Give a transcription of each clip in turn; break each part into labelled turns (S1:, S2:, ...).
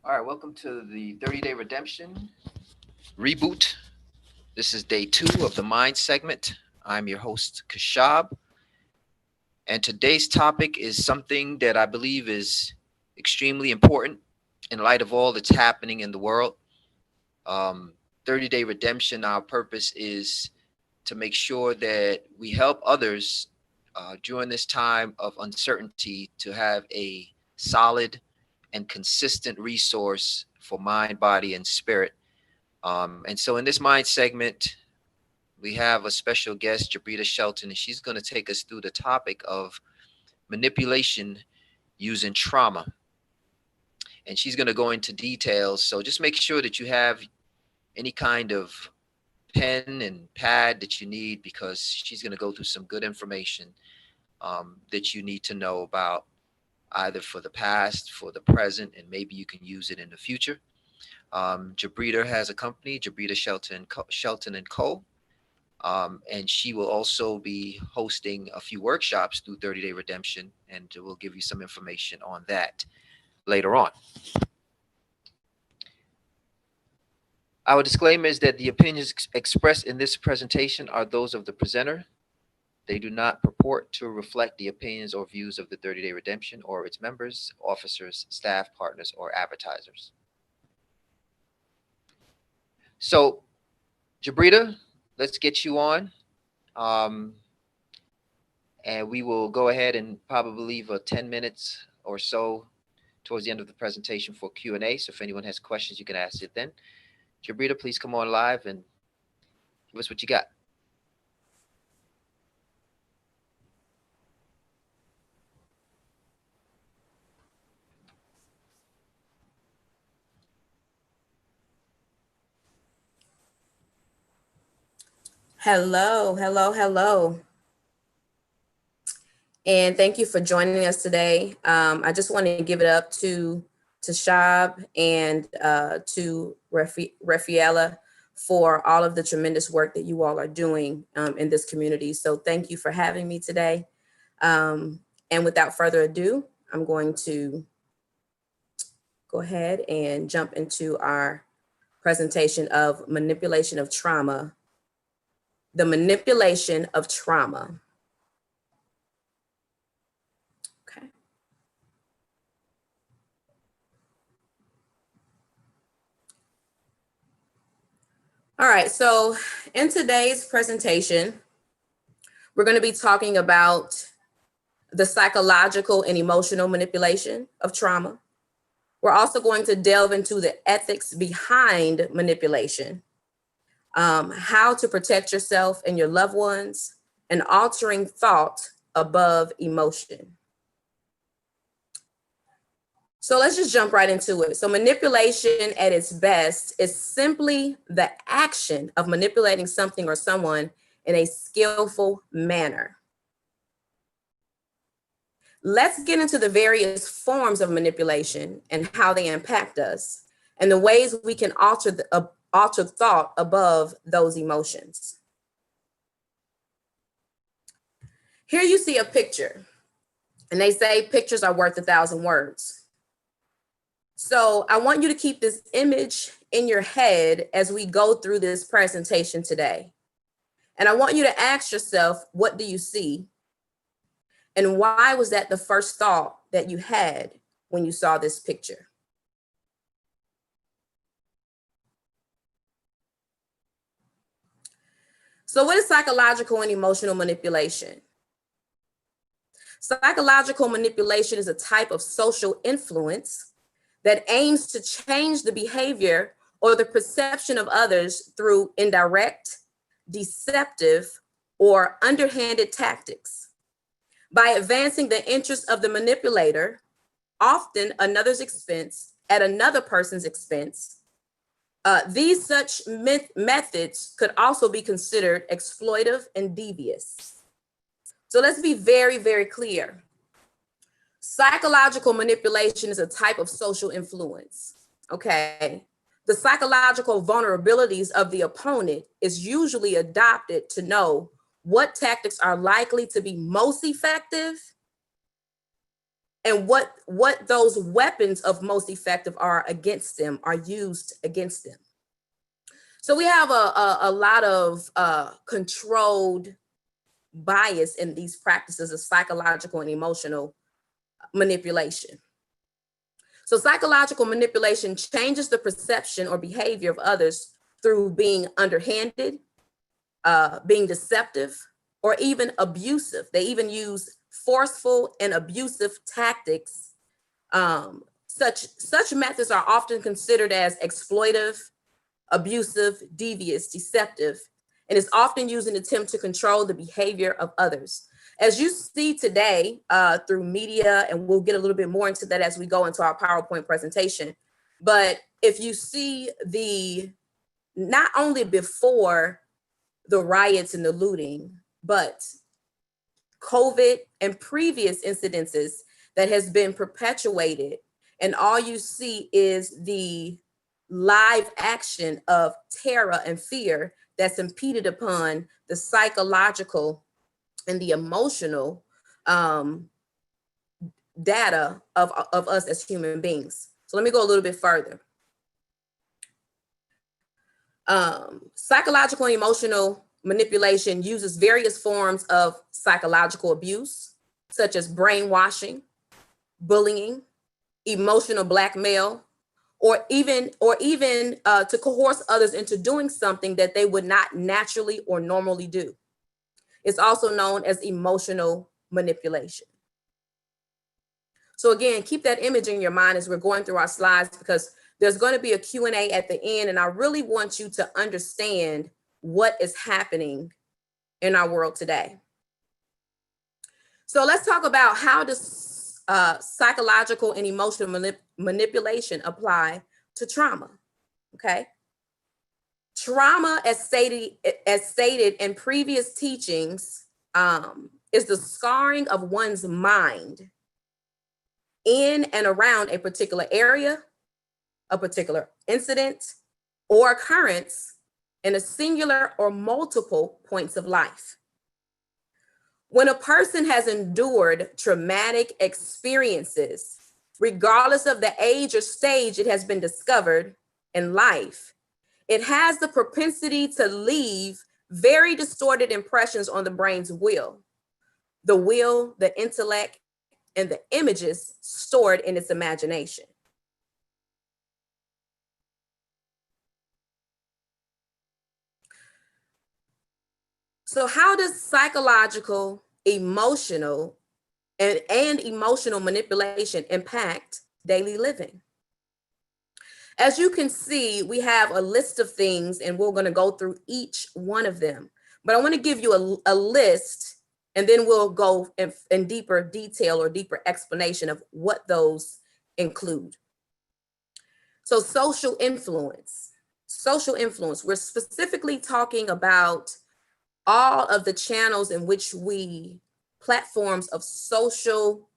S1: All right, welcome to the 30-Day Redemption reboot. This is day two of the Mind segment. I'm your host, Kashab, and today's topic is something that I believe is extremely important in light of all that's happening in the world. 30-Day Redemption, our purpose is to make sure that we help others during this time of uncertainty to have a solid and consistent resource for mind, body, and spirit. And so in this mind segment, we have a special guest, Jabrita Shelton, and she's going to take us through the topic of manipulation using trauma. And she's going to go into details. So just make sure that you have any kind of pen and pad that you need because she's going to go through some good information that you need to know about either for the past, for the present, and maybe you can use it in the future. Jabrita has a company, Jabrita Shelton and Co. And she will also be hosting a few workshops through 30 Day Redemption, and we'll give you some information on that later on. Our disclaimer is that the opinions expressed in this presentation are those of the presenter. They do not purport to reflect the opinions or views of the 30 Day Redemption or its members, officers, staff, partners, or advertisers. So, Jabrita, let's get you on. Um, and we will go ahead and probably leave 10 minutes or so towards the end of the presentation for Q&A. So if anyone has questions, you can ask it then. Jabrita, please come on live and give us what you got.
S2: Hello, hello, hello. And thank you for joining us today. I just want to give it up to Shab and to Rafaela for all of the tremendous work that you all are doing in this community. So thank you for having me today. And without further ado, I'm going to go ahead and jump into our presentation of manipulation of trauma. The manipulation of trauma. Okay. All right, so in today's presentation, we're going to be talking about the psychological and emotional manipulation of trauma. We're also going to delve into the ethics behind manipulation, how to protect yourself and your loved ones, and altering thought above emotion. So let's just jump right into it. So manipulation at its best is simply the action of manipulating something or someone in a skillful manner. Let's get into the various forms of manipulation and how they impact us and the ways we can alter thought above those emotions. Here you see a picture, and they say pictures are worth 1,000 words. So I want you to keep this image in your head as we go through this presentation today. And I want you to ask yourself, what do you see? And why was that the first thought that you had when you saw this picture? So what is psychological and emotional manipulation? Psychological manipulation is a type of social influence that aims to change the behavior or the perception of others through indirect, deceptive, or underhanded tactics. By advancing the interests of the manipulator, often another's expense, at another person's expense, these such methods could also be considered exploitive and devious. So let's be very, very clear. Psychological manipulation is a type of social influence, okay? The psychological vulnerabilities of the opponent is usually adopted to know what tactics are likely to be most effective and what those weapons of most effective are against them, are used against them. So we have a lot of controlled bias in these practices of psychological and emotional manipulation. So psychological manipulation changes the perception or behavior of others through being underhanded, being deceptive, or even abusive. They even use forceful and abusive tactics. Such methods are often considered as exploitive, abusive, devious, deceptive, and is often used in an attempt to control the behavior of others. As you see today through media, and we'll get a little bit more into that as we go into our PowerPoint presentation, but if you see not only before the riots and the looting, but COVID and previous incidences that has been perpetuated, and all you see is the live action of terror and fear that's impeded upon the psychological and the emotional data of us as human beings. So let me go a little bit further. Psychological and emotional manipulation uses various forms of psychological abuse, such as brainwashing, bullying, emotional blackmail, or even to coerce others into doing something that they would not naturally or normally do. It's also known as emotional manipulation. So again, keep that image in your mind as we're going through our slides, because there's going to be a Q&A at the end, and I really want you to understand what is happening in our world today. So let's talk about how does psychological and emotional manipulation apply to trauma, okay? Trauma, as stated in previous teachings, is the scarring of one's mind in and around a particular area, a particular incident or occurrence in a singular or multiple points of life. When a person has endured traumatic experiences, regardless of the age or stage it has been discovered in life, it has the propensity to leave very distorted impressions on the brain's will, the intellect, and the images stored in its imagination. So how does psychological, emotional, and emotional manipulation impact daily living? As you can see, we have a list of things, and we're going to go through each one of them. But I want to give you a list, and then we'll go in deeper detail or deeper explanation of what those include. So social influence. Social influence, we're specifically talking about all of the channels in which platforms of social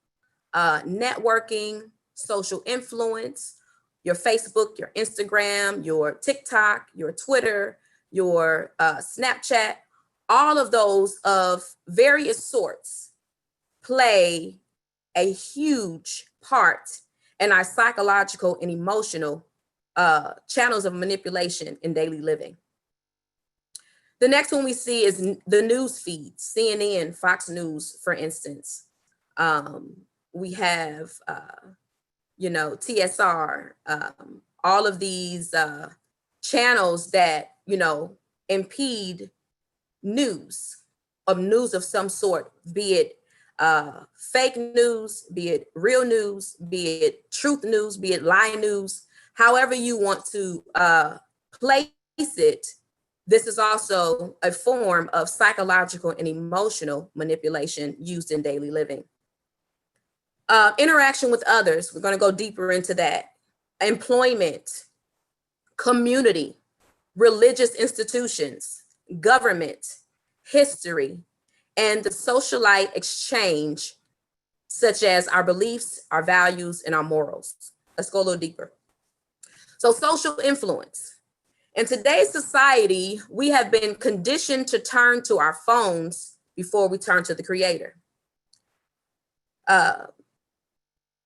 S2: networking, social influence, your Facebook, your Instagram, your TikTok, your Twitter, your Snapchat, all of those of various sorts play a huge part in our psychological and emotional channels of manipulation in daily living. The next one we see is the news feed, CNN, Fox News, for instance. We have, TSR, all of these channels that, impede news of some sort, be it fake news, be it real news, be it truth news, be it lie news, however you want to place it. This is also a form of psychological and emotional manipulation used in daily living. Interaction with others, we're going to go deeper into that. Employment, community, religious institutions, government, history, and the socialite exchange, such as our beliefs, our values, and our morals. Let's go a little deeper. So social influence. In today's society, we have been conditioned to turn to our phones before we turn to the creator.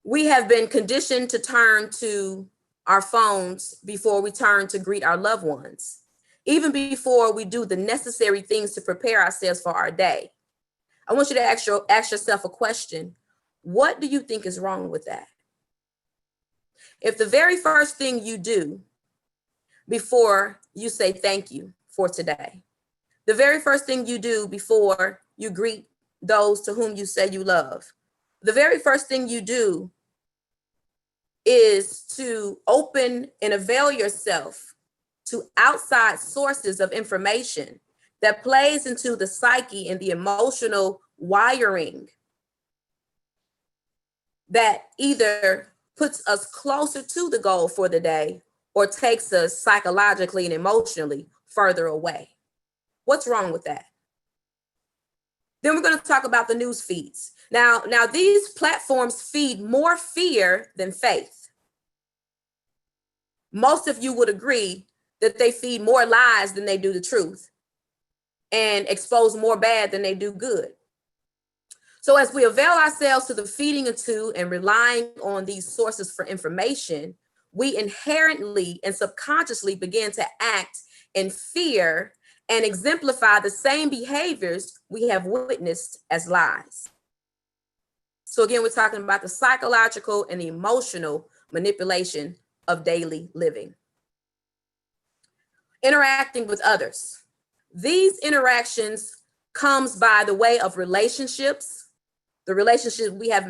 S2: We have been conditioned to turn to our phones before we turn to greet our loved ones, even before we do the necessary things to prepare ourselves for our day. I want you to ask yourself a question. What do you think is wrong with that? If the very first thing you do before you say thank you for today, the very first thing you do before you greet those to whom you say you love, the very first thing you do is to open and avail yourself to outside sources of information that plays into the psyche and the emotional wiring that either puts us closer to the goal for the day or takes us psychologically and emotionally further away. What's wrong with that? Then we're going to talk about the news feeds. Now these platforms feed more fear than faith. Most of you would agree that they feed more lies than they do the truth and expose more bad than they do good. So as we avail ourselves to the feeding into and relying on these sources for information, we inherently and subconsciously begin to act in fear and exemplify the same behaviors we have witnessed as lies. So again, we're talking about the psychological and the emotional manipulation of daily living. Interacting with others. These interactions comes by the way of relationships, the relationships we have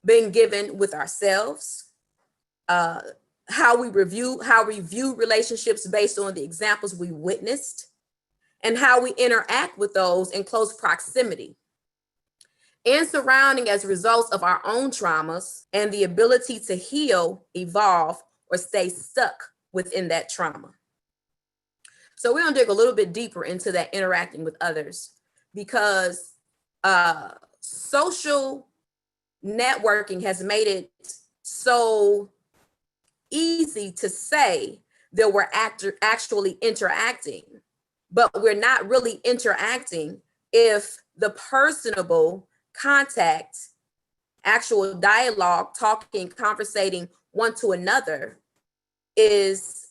S2: been given with ourselves, how we view relationships based on the examples we witnessed, and how we interact with those in close proximity, and surrounding as results of our own traumas and the ability to heal, evolve, or stay stuck within that trauma. So we're gonna dig a little bit deeper into that interacting with others, because social networking has made it so easy to say that we're actually interacting, but we're not really interacting if the personable contact, actual dialogue, talking, conversating one to another is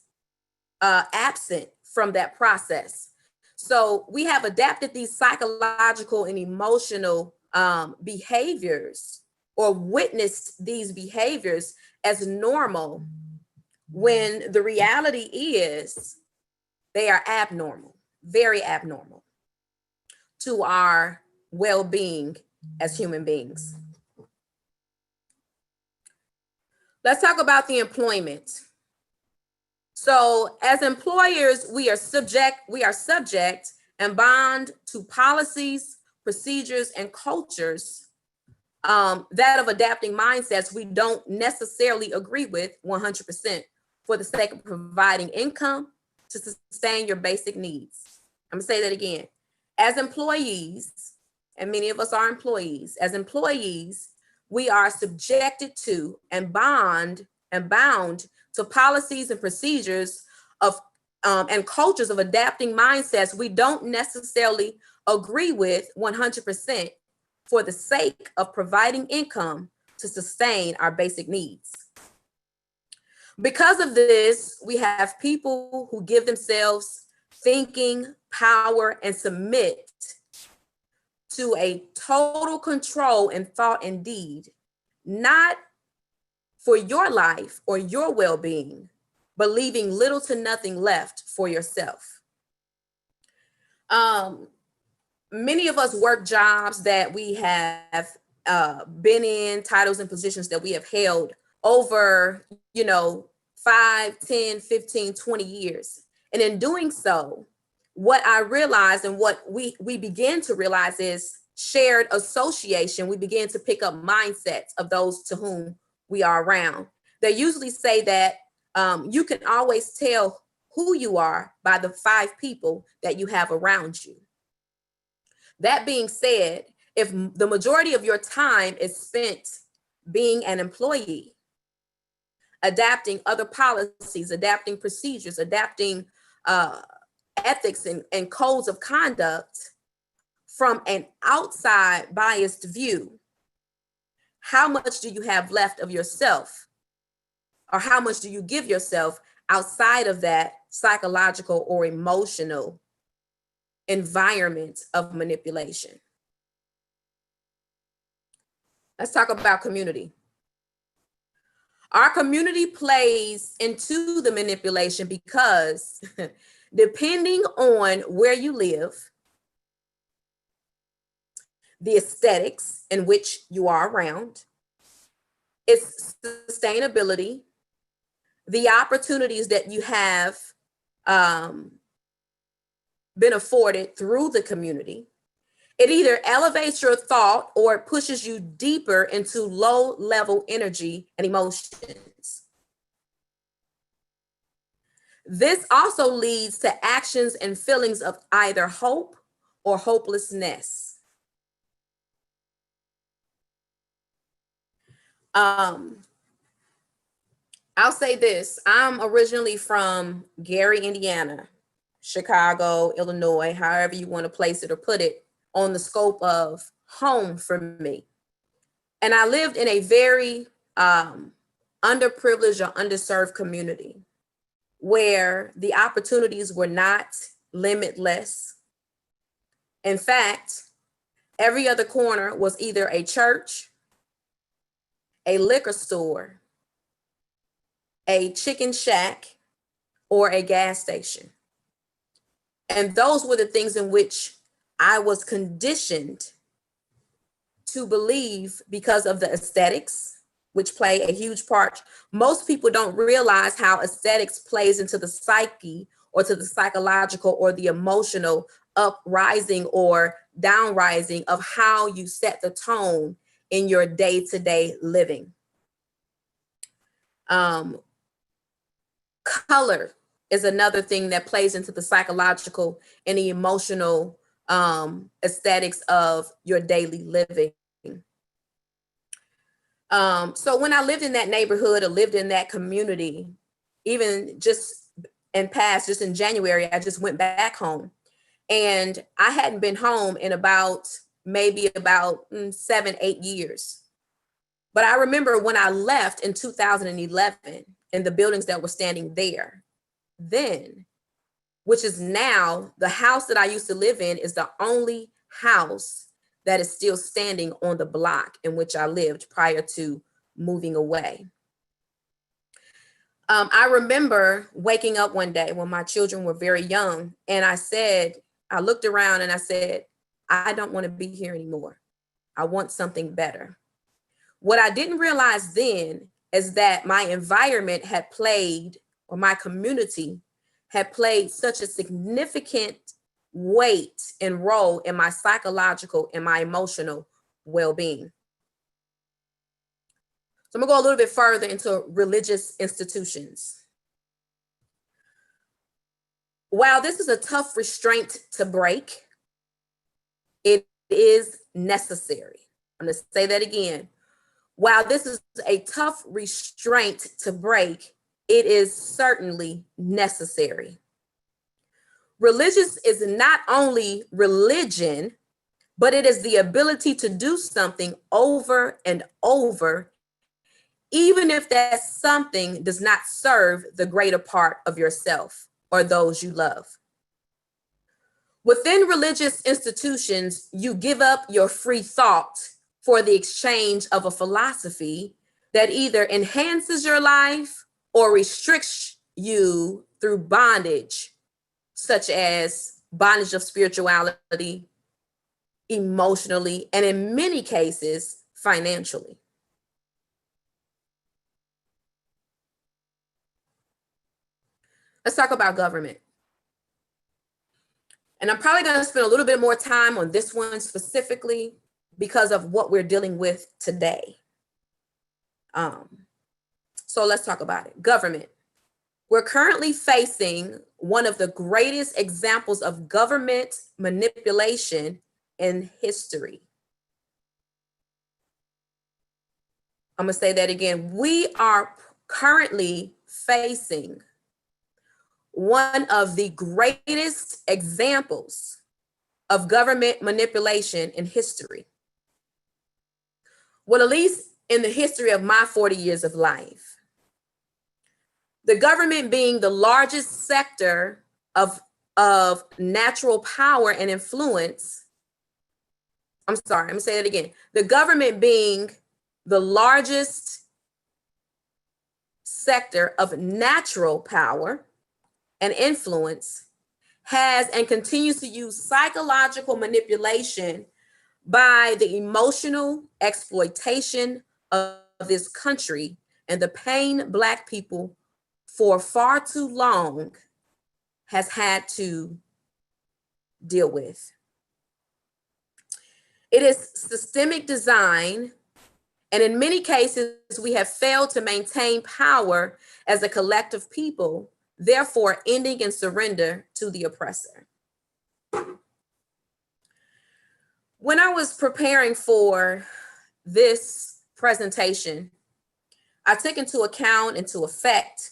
S2: absent from that process. So we have adapted these psychological and emotional behaviors, or witnessed these behaviors as normal, when the reality is they are abnormal, very abnormal to our well-being as human beings. Let's talk about the employment. So as employers, we are subject and bond to policies, procedures, and cultures that of adapting mindsets we don't necessarily agree with 100% for the sake of providing income to sustain your basic needs. I'm gonna say that again. As employees, and many of us are employees, as employees, we are subjected to and bound to policies and procedures of and cultures of adapting mindsets we don't necessarily agree with 100% for the sake of providing income to sustain our basic needs. Because of this, we have people who give themselves thinking, power, and submit to a total control in thought and deed, not for your life or your well-being, but leaving little to nothing left for yourself. Many of us work jobs that we have been in, titles and positions that we have held over, 5, 10, 15, 20 years. And in doing so, what I realized and what we begin to realize is shared association. We begin to pick up mindsets of those to whom we are around. They usually say that you can always tell who you are by the 5 people that you have around you. That being said, if the majority of your time is spent being an employee, adapting other policies, adapting procedures, adapting ethics and codes of conduct from an outside biased view, how much do you have left of yourself? Or how much do you give yourself outside of that psychological or emotional environment of manipulation? Let's talk about community. Our community plays into the manipulation because depending on where you live, the aesthetics in which you are around, its sustainability, the opportunities that you have been afforded through the community, it either elevates your thought or it pushes you deeper into low level energy and emotions. This also leads to actions and feelings of either hope or hopelessness. I'll say this. I'm originally from Gary, Indiana, Chicago, Illinois, however you want to place it or put it on the scope of home for me. And I lived in a very underprivileged or underserved community where the opportunities were not limitless. In fact, every other corner was either a church, a liquor store, a chicken shack, or a gas station. And those were the things in which I was conditioned to believe because of the aesthetics, which play a huge part. Most people don't realize how aesthetics plays into the psyche or to the psychological or the emotional uprising or downrising of how you set the tone in your day-to-day living. Color is another thing that plays into the psychological and the emotional aesthetics of your daily living. So when I lived in that neighborhood or lived in that community, even just in January, I just went back home and I hadn't been home in about 7-8 years. But I remember when I left in 2011 and the buildings that were standing there then, which is now the house that I used to live in is the only house that is still standing on the block in which I lived prior to moving away. I remember waking up one day when my children were very young and I looked around and I said, I don't want to be here anymore. I want something better. What I didn't realize then is that my environment had played, or my community had played such a significant weight and role in my psychological and my emotional well-being. So I'm gonna go a little bit further into religious institutions. While this is a tough restraint to break, it is necessary. I'm gonna say that again. While this is a tough restraint to break, it is certainly necessary. Religious is not only religion, but it is the ability to do something over and over, even if that something does not serve the greater part of yourself or those you love. Within religious institutions, you give up your free thought for the exchange of a philosophy that either enhances your life or restricts you through bondage, such as bondage of spirituality, emotionally, and in many cases, financially. Let's talk about government. And I'm probably going to spend a little bit more time on this one specifically because of what we're dealing with today. So let's talk about it. Government. We're currently facing one of the greatest examples of government manipulation in history. I'm going to say that again. We are currently facing one of the greatest examples of government manipulation in history. Well, at least in the history of my 40 years of life, the government being the largest sector of natural power and influence. I'm sorry, let me say that again. The government being the largest sector of natural power and influence has and continues to use psychological manipulation by the emotional exploitation of this country and the pain Black people for far too long has had to deal with. It is systemic design, and in many cases, we have failed to maintain power as a collective people, therefore ending in surrender to the oppressor. When I was preparing for this presentation, I took into account, into effect,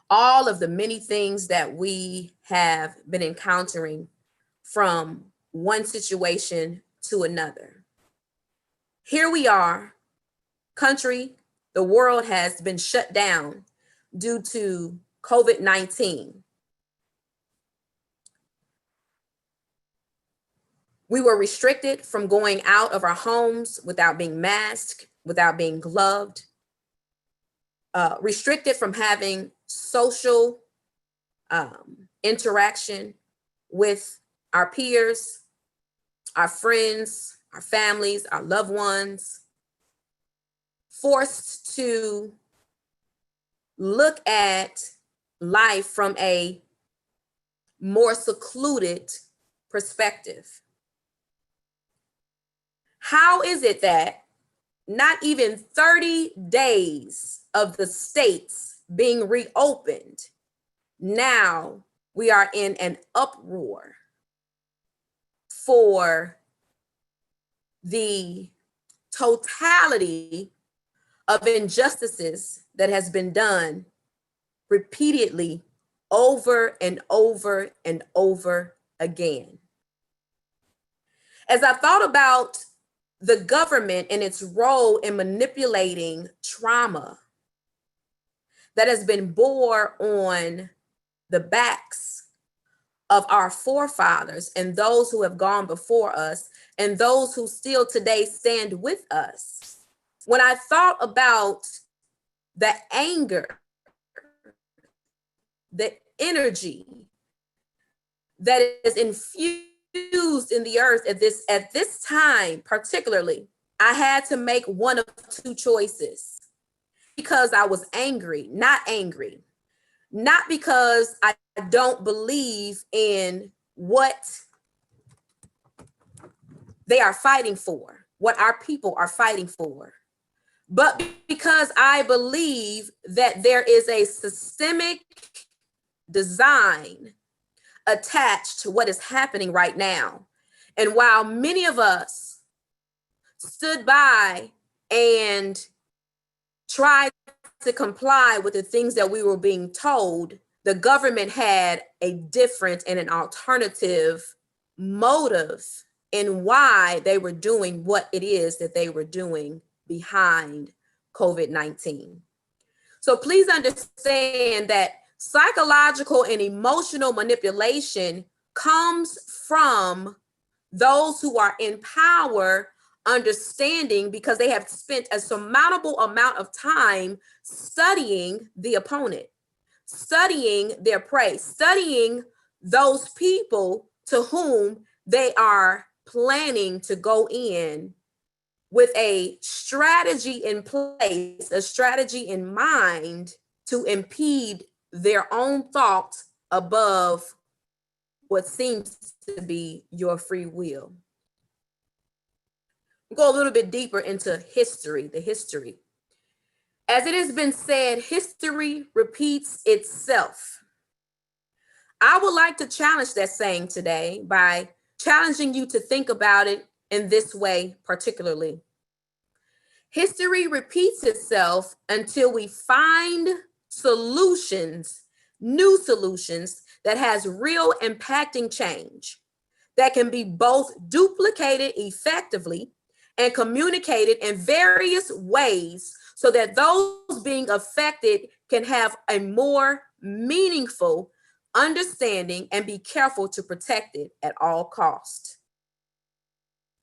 S2: all of the many things that we have been encountering from one situation to another. Here we are, country, the world has been shut down due to COVID-19. We were restricted from going out of our homes without being masked, without being gloved, restricted from having social interaction with our peers, our friends, our families, our loved ones, forced to look at life from a more secluded perspective. How is it that not even 30 days of the states being reopened, now we are in an uproar for the totality of injustices that has been done repeatedly over and over and over again? As I thought about the government and its role in manipulating trauma that has been borne on the backs of our forefathers and those who have gone before us and those who still today stand with us, when I thought about the anger, the energy that is infused in the earth at this time, particularly, I had to make one of two choices because I was angry, not because I don't believe in what they are fighting for, what our people are fighting for, but because I believe that there is a systemic design attached to what is happening right now. And while many of us stood by and tried to comply with the things that we were being told, the government had a different and an alternative motive in why they were doing what it is that they were doing behind COVID-19. So please understand that psychological and emotional manipulation comes from those who are in power, understanding because they have spent a surmountable amount of time studying the opponent, studying their prey, studying those people to whom they are planning to go in with a strategy in place, a strategy in mind to impede their own thoughts above what seems to be your free will. We'll go a little bit deeper into history, the history. As it has been said, history repeats itself. I would like to challenge that saying today by challenging you to think about it in this way particularly. History repeats itself until we find solutions, new solutions that has real impacting change, that can be both duplicated effectively and communicated in various ways so that those being affected can have a more meaningful understanding and be careful to protect it at all costs.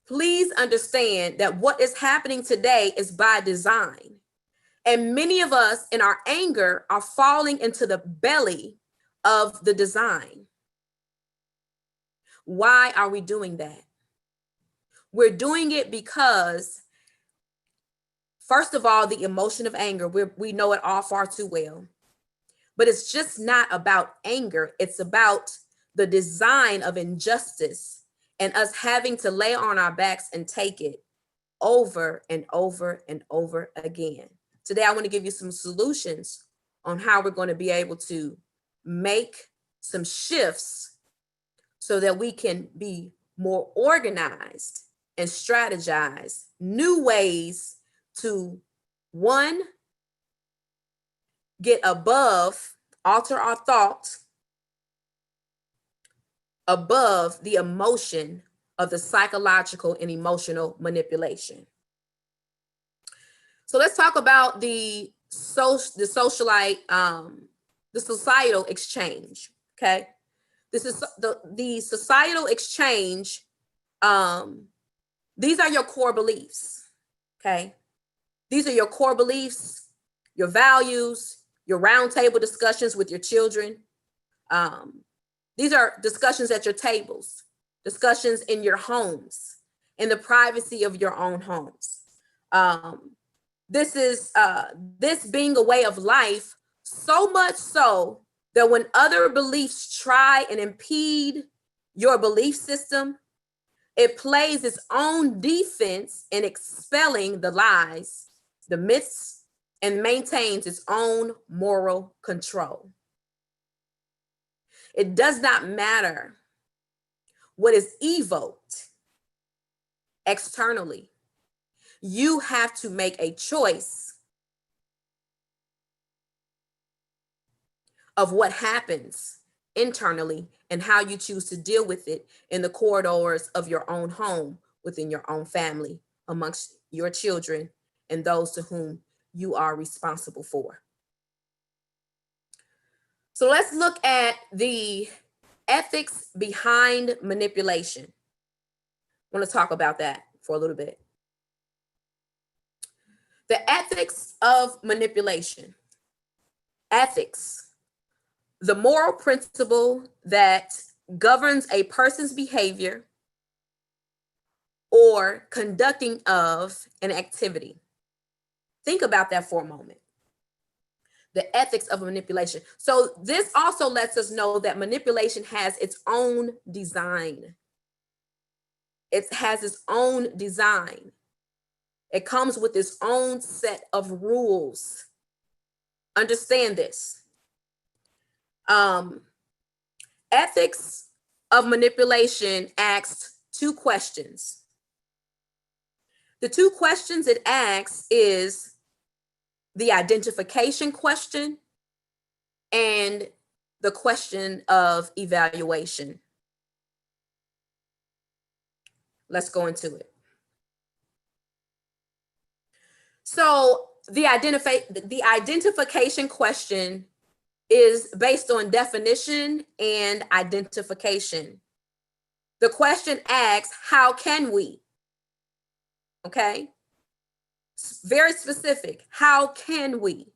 S2: Please understand that what is happening today is by design. And many of us in our anger are falling into the belly of the design. Why are we doing that? We're doing it because, first of all, the emotion of anger, we know it all far too well. But it's just not about anger. It's about the design of injustice and us having to lay on our backs and take it over and over and over again. Today, I want to give you some solutions on how we're going to be able to make some shifts so that we can be more organized and strategize new ways to, one, get above, alter our thoughts above the emotion of the psychological and emotional manipulation. So let's talk about the socialite, the societal exchange. Okay, this is the societal exchange. These are your core beliefs. Okay, these are your core beliefs, your values, your roundtable discussions with your children. These are discussions at your tables, discussions in your homes, in the privacy of your own homes. This is this being a way of life, so much so that when other beliefs try and impede your belief system, it plays its own defense in expelling the lies, the myths, and maintains its own moral control. It does not matter what is evoked externally. You have to make a choice of what happens internally and how you choose to deal with it in the corridors of your own home, within your own family, amongst your children and those to whom you are responsible for. So let's look at the ethics behind manipulation. I want to talk about that for a little bit. The ethics of manipulation. Ethics, the moral principle that governs a person's behavior or conducting of an activity. Think about that for a moment. The ethics of manipulation. So this also lets us know that manipulation has its own design. It has its own design. It comes with its own set of rules. Understand this. Ethics of manipulation asks two questions. The two questions it asks is the identification question and the question of evaluation. Let's go into it. So the identification question is based on definition and identification. The question asks, how can we? Okay, very specific. How can we?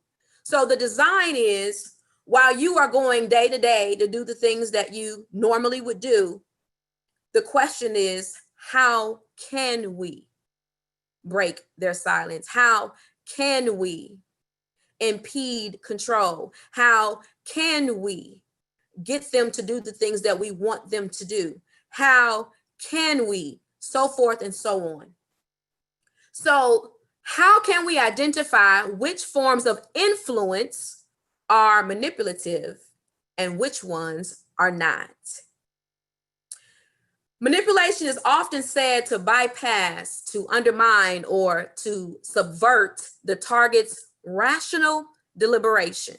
S2: So the design is, while you are going day to day to do the things that you normally would do, the question is, how can we break their silence? How can we impede control? How can we get them to do the things that we want them to do? How can we? So forth and so on. So how can we identify which forms of influence are manipulative and which ones are not? Manipulation is often said to bypass, to undermine, or to subvert the target's rational deliberation.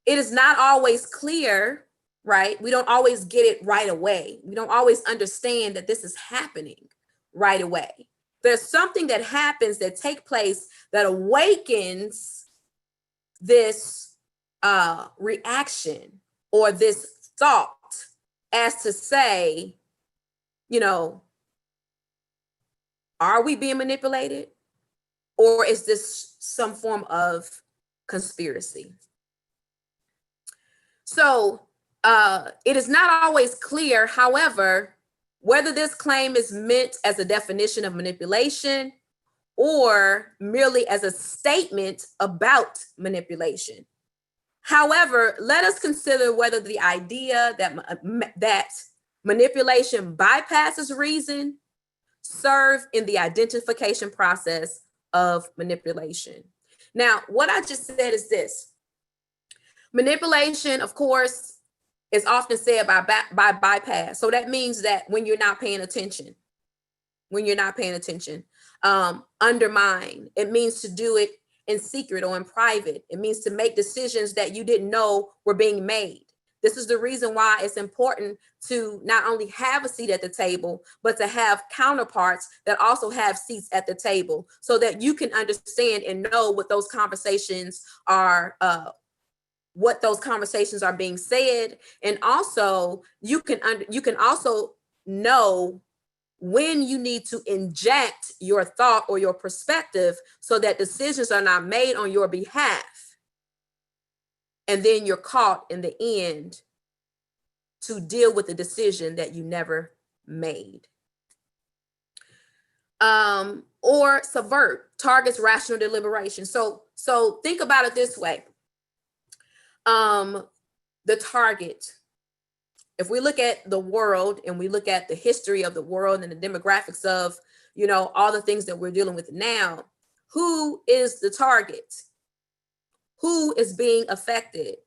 S2: It is not always clear right? We don't always get it right away. We don't always understand that this is happening right away. There's something that happens that take place that awakens this reaction or this thought as to say, you know, are we being manipulated, or is this some form of conspiracy? So it is not always clear, however, whether this claim is meant as a definition of manipulation or merely as a statement about manipulation. However, let us consider whether the idea that manipulation bypasses reason serve in the identification process of manipulation. Now, what I just said is this. Manipulation, of course, is often said by bypass. So that means that when you're not paying attention, undermine. It means to do it in secret or in private. It means to make decisions that you didn't know were being made. This is the reason why it's important to not only have a seat at the table, but to have counterparts that also have seats at the table so that you can understand and know what those conversations are, being said. And also you can also know when you need to inject your thought or your perspective so that decisions are not made on your behalf. And then you're caught in the end to deal with the decision that you never made. Or subvert, targets rational deliberation. So think about it this way. The target, if we look at the world and we look at the history of the world and the demographics of, all the things that we're dealing with now, who is the target? Who is being affected?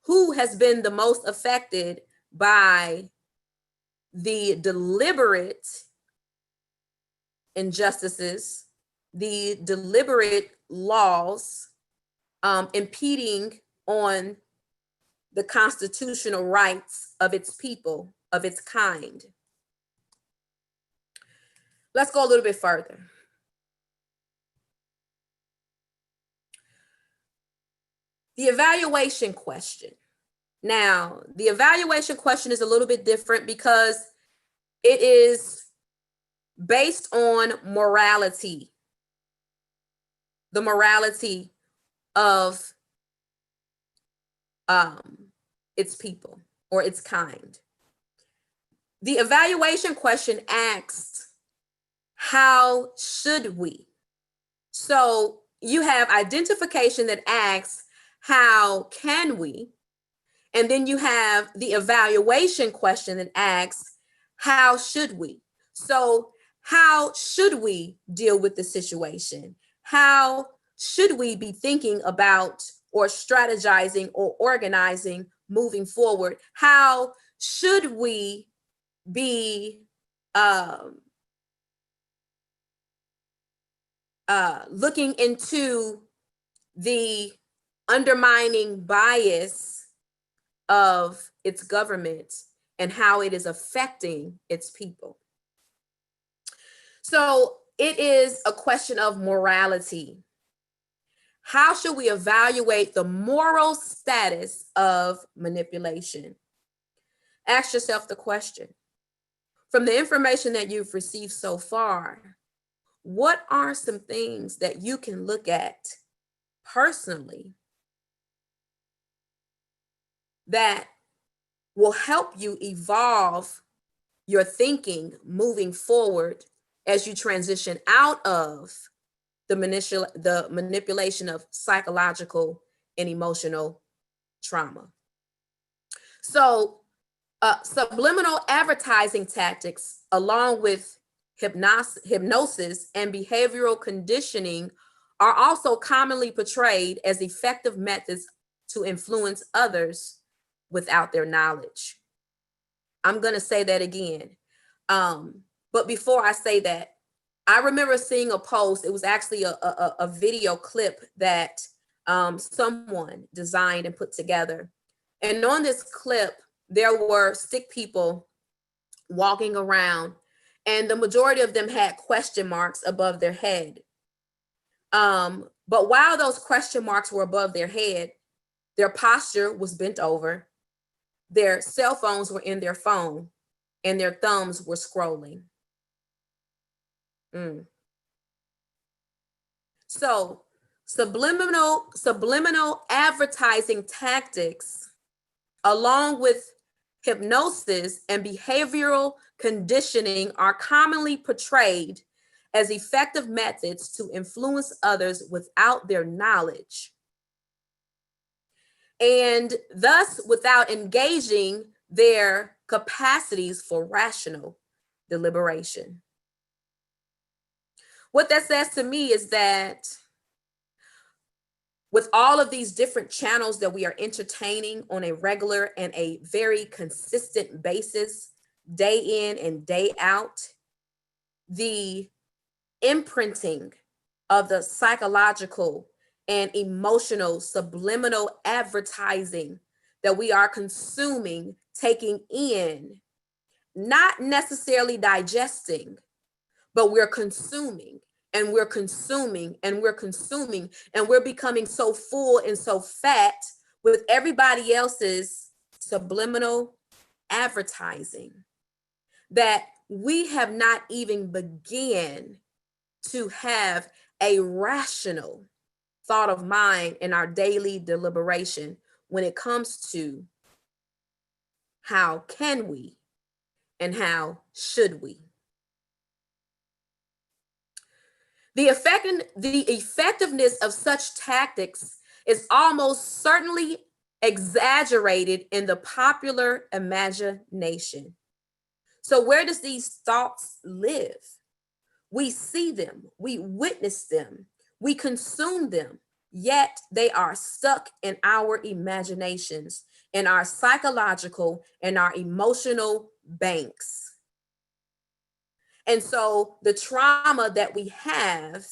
S2: Who has been the most affected by the deliberate injustices, the deliberate laws impeding on the constitutional rights of its people, of its kind? Let's go a little bit further. The evaluation question. Now, the evaluation question is a little bit different because it is based on morality, the morality of its people or its kind. The evaluation question asks, how should we? So you have identification that asks, how can we? And then you have the evaluation question that asks, how should we? So how should we deal with the situation? How should we be thinking about or strategizing or organizing moving forward? How should we be looking into the undermining bias of its government and how it is affecting its people? So it is a question of morality. How should we evaluate the moral status of manipulation? Ask yourself the question. From the information that you've received so far, what are some things that you can look at personally that will help you evolve your thinking moving forward as you transition out of the manipulation of psychological and emotional trauma? So subliminal advertising tactics, along with hypnosis and behavioral conditioning, are also commonly portrayed as effective methods to influence others without their knowledge. I'm going to say that again. But before I say that, I remember seeing a post. It was actually a video clip that someone designed and put together. And on this clip, there were sick people walking around, and the majority of them had question marks above their head. But while those question marks were above their head, their posture was bent over, their cell phones were in their phone, and their thumbs were scrolling. So subliminal advertising tactics, along with hypnosis and behavioral conditioning, are commonly portrayed as effective methods to influence others without their knowledge, and thus without engaging their capacities for rational deliberation. What that says to me is that with all of these different channels that we are entertaining on a regular and a very consistent basis, day in and day out, the imprinting of the psychological and emotional subliminal advertising that we are consuming, taking in, not necessarily digesting, but we're consuming and we're consuming and we're consuming, and we're becoming so full and so fat with everybody else's subliminal advertising that we have not even begun to have a rational thought of mind in our daily deliberation when it comes to how can we and how should we. The effectiveness of such tactics is almost certainly exaggerated in the popular imagination. So where does these thoughts live? We see them, we witness them, we consume them, yet they are stuck in our imaginations, in our psychological and our emotional banks. And so the trauma that we have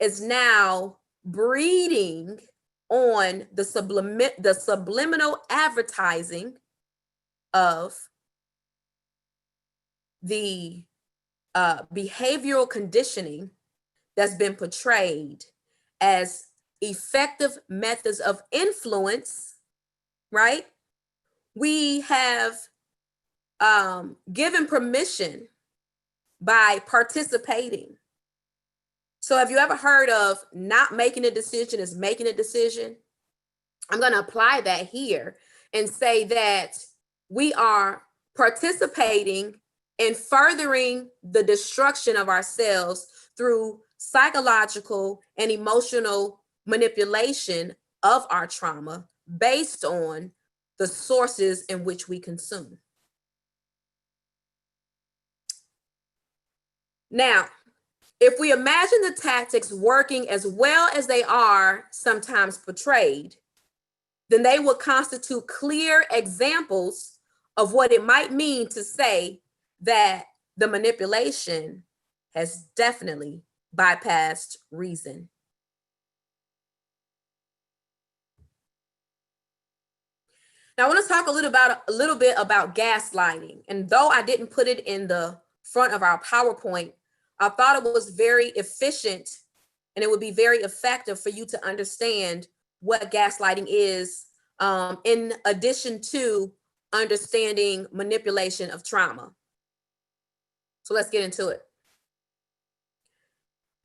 S2: is now breeding on the subliminal advertising of the behavioral conditioning that's been portrayed as effective methods of influence, right? We have given permission by participating. So have you ever heard of not making a decision is making a decision? I'm going to apply that here and say that we are participating in furthering the destruction of ourselves through psychological and emotional manipulation of our trauma based on the sources in which we consume. Now, if we imagine the tactics working as well as they are sometimes portrayed, then they would constitute clear examples of what it might mean to say that the manipulation has definitely bypassed reason. Now, I want to talk a little bit about gaslighting. And though I didn't put it in the front of our PowerPoint, I thought it was very efficient and it would be very effective for you to understand what gaslighting is, in addition to understanding manipulation of trauma. So let's get into it.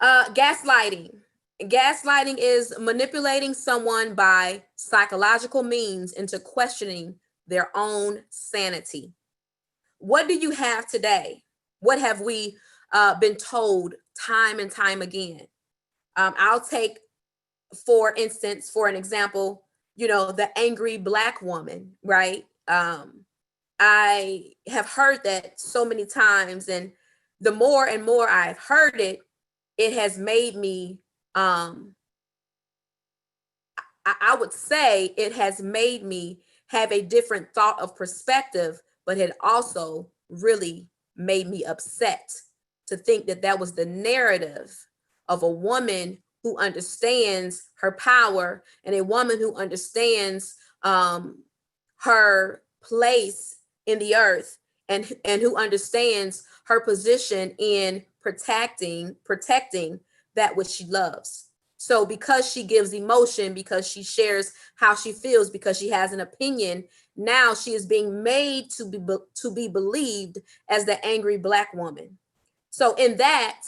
S2: Gaslighting. Gaslighting is manipulating someone by psychological means into questioning their own sanity. What do you have today? What have we been told time and time again? I'll take, for instance, for an example, the angry Black woman, right? I have heard that so many times, and the more and more I've heard it, it has made me, I would say it has made me have a different thought of perspective, but it also really made me upset to think that that was the narrative of a woman who understands her power and a woman who understands her place in the earth, and who understands her position in protecting that which she loves. So because she gives emotion, because she shares how she feels, because she has an opinion, now she is being made to be believed as the angry Black woman. So in that,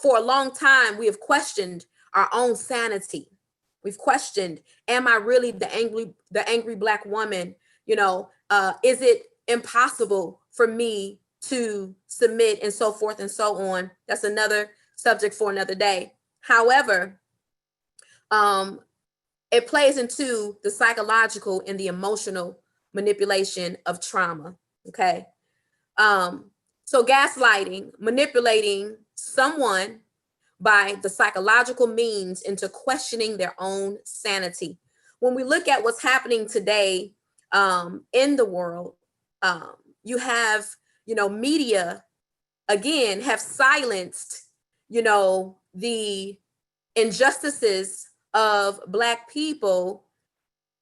S2: for a long time, we have questioned our own sanity. We've questioned, am I really the angry Black woman? Is it impossible for me to submit, and so forth and so on? That's another subject for another day. However, it plays into the psychological and the emotional manipulation of trauma. Okay. So gaslighting, manipulating someone by the psychological means into questioning their own sanity. When we look at what's happening today in the world, you have, media, again, have silenced, the injustices of Black people.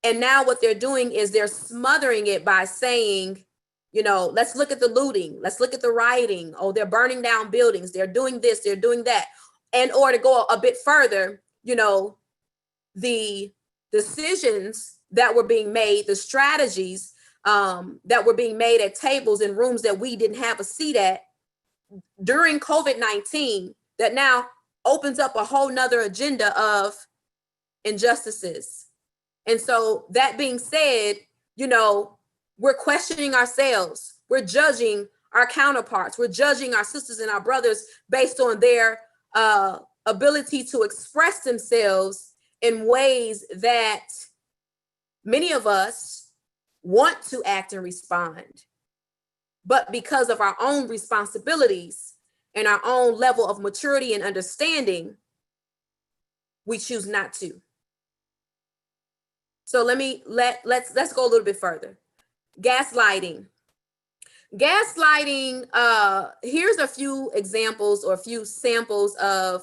S2: And now what they're doing is they're smothering it by saying, let's look at the looting. Let's look at the rioting. Oh, they're burning down buildings. They're doing this. They're doing that. And or to go a bit further, the decisions that were being made, the strategies that were being made at tables in rooms that we didn't have a seat at during COVID-19, that now opens up a whole nother agenda of injustices. And so that being said, we're questioning ourselves. We're judging our counterparts. We're judging our sisters and our brothers based on their ability to express themselves in ways that many of us want to act and respond. But because of our own responsibilities and our own level of maturity and understanding, we choose not to. So let's go a little bit further. Gaslighting. Here's a few examples or a few samples of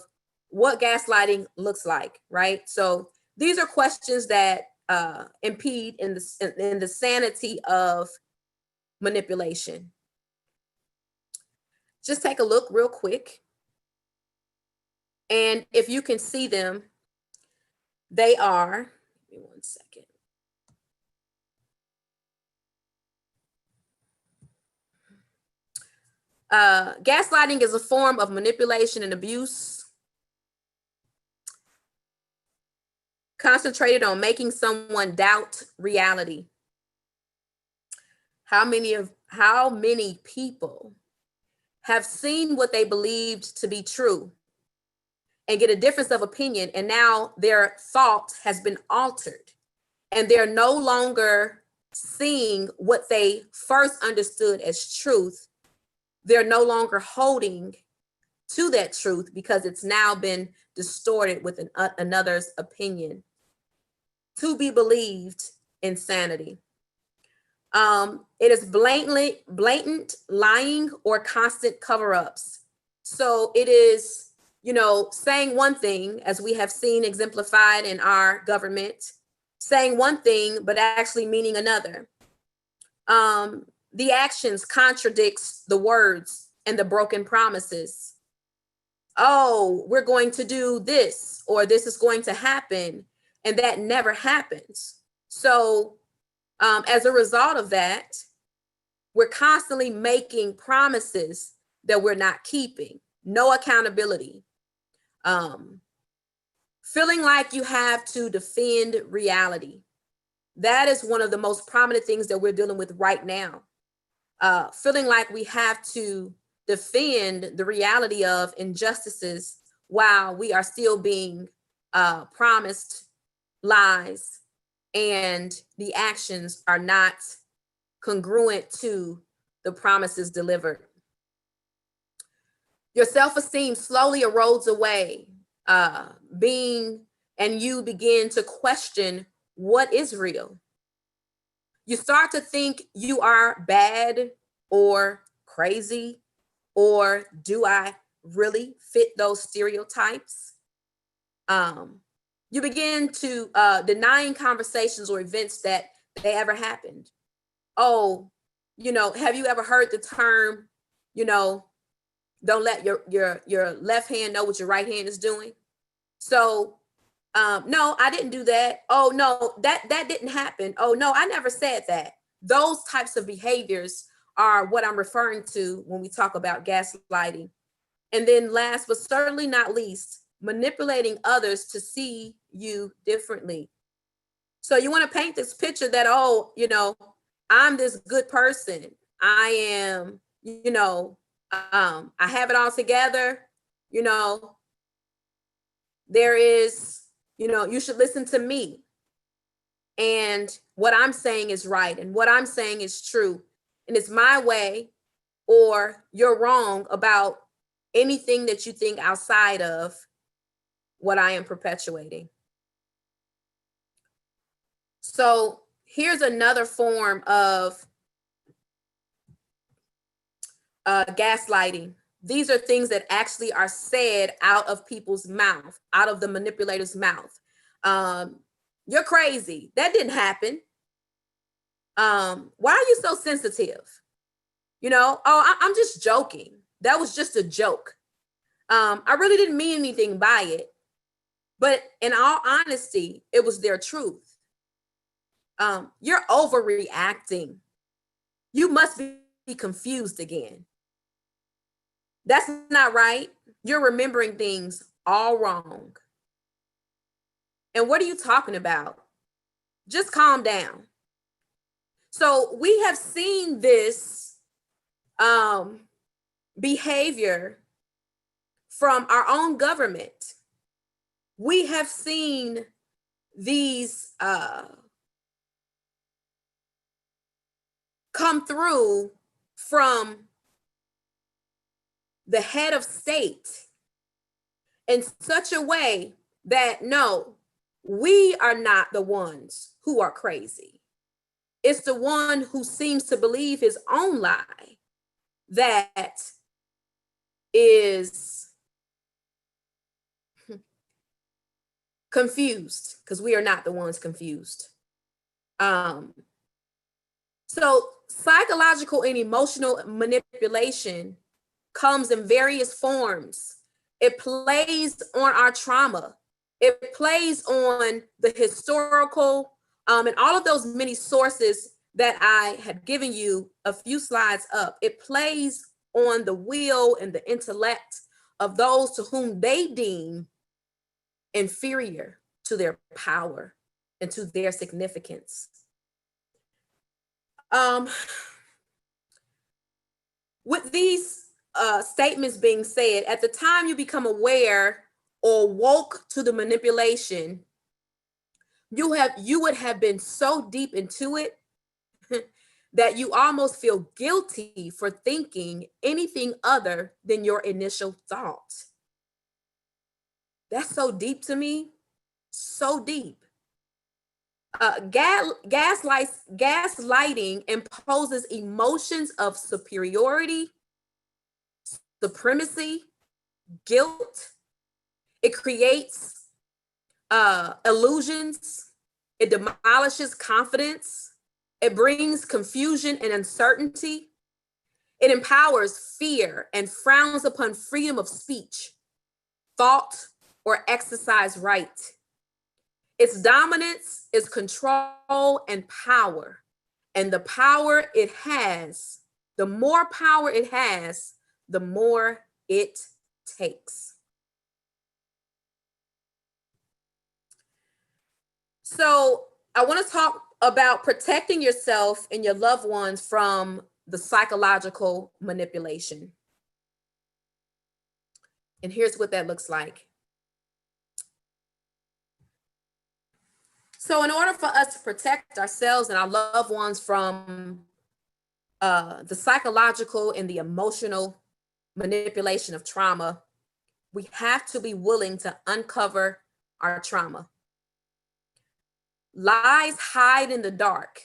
S2: what gaslighting looks like, right? So these are questions that impede in the sanity of manipulation. Just take a look real quick. And if you can see them, they are, give me one second. Gaslighting is a form of manipulation and abuse concentrated on making someone doubt reality. How many people have seen what they believed to be true and get a difference of opinion, and now their thought has been altered and they're no longer seeing what they first understood as truth. They're no longer holding to that truth because it's now been distorted with another's opinion. To be believed insanity. It is blatant lying or constant cover-ups. So it is, saying one thing, as we have seen exemplified in our government, saying one thing, but actually meaning another. The actions contradicts the words and the broken promises. Oh, we're going to do this, or this is going to happen, and that never happens. So as a result of that, we're constantly making promises that we're not keeping. No accountability. Feeling like you have to defend reality. That is one of the most prominent things that we're dealing with right now. Feeling like we have to defend the reality of injustices while we are still being promised lies and the actions are not congruent to the promises delivered. Your self-esteem slowly erodes away, and you begin to question what is real. You start to think you are bad or crazy, or do I really fit those stereotypes? You begin to denying conversations or events that they ever happened. oh, have you ever heard the term, you know, don't let your left hand know what your right hand is doing? So, no, I didn't do that. Oh no, that didn't happen. Oh no, I never said that. Those types of behaviors are what I'm referring to when we talk about gaslighting. And then last but certainly not least, manipulating others to see you differently. So you want to paint this picture that, oh, I'm this good person. I am, I have it all together. You know, there is, you should listen to me. And what I'm saying is right. And what I'm saying is true. And it's my way, or you're wrong about anything that you think outside of what I am perpetuating. So here's another form of gaslighting. These are things that actually are said out of people's mouth, out of the manipulator's mouth. You're crazy. That didn't happen. Why are you so sensitive? I'm just joking. That was just a joke. I really didn't mean anything by it. But in all honesty, it was their truth. You're overreacting. You must be confused again. That's not right. You're remembering things all wrong. And what are you talking about? Just calm down. So we have seen this behavior from our own government. We have seen these come through from the head of state in such a way that, no, we are not the ones who are crazy. It's the one who seems to believe his own lie that is confused, because we are not the ones confused. So psychological and emotional manipulation comes in various forms. It plays on our trauma. It plays on the historical and all of those many sources that I had given you a few slides up. It plays on the will and the intellect of those to whom they deem inferior to their power and to their significance. With these statements being said, at the time you become aware or woke to the manipulation, you would have been so deep into it that you almost feel guilty for thinking anything other than your initial thought. That's so deep to me, so deep. Gaslighting imposes emotions of superiority, supremacy, guilt. It creates illusions. It demolishes confidence. It brings confusion and uncertainty. It empowers fear and frowns upon freedom of speech, thought, or exercise right. Its dominance is control and power. And the power it has, the more power it has, the more it takes. So I want to talk about protecting yourself and your loved ones from the psychological manipulation. And here's what that looks like. So in order for us to protect ourselves and our loved ones from the psychological and the emotional manipulation of trauma, we have to be willing to uncover our trauma. Lies hide in the dark.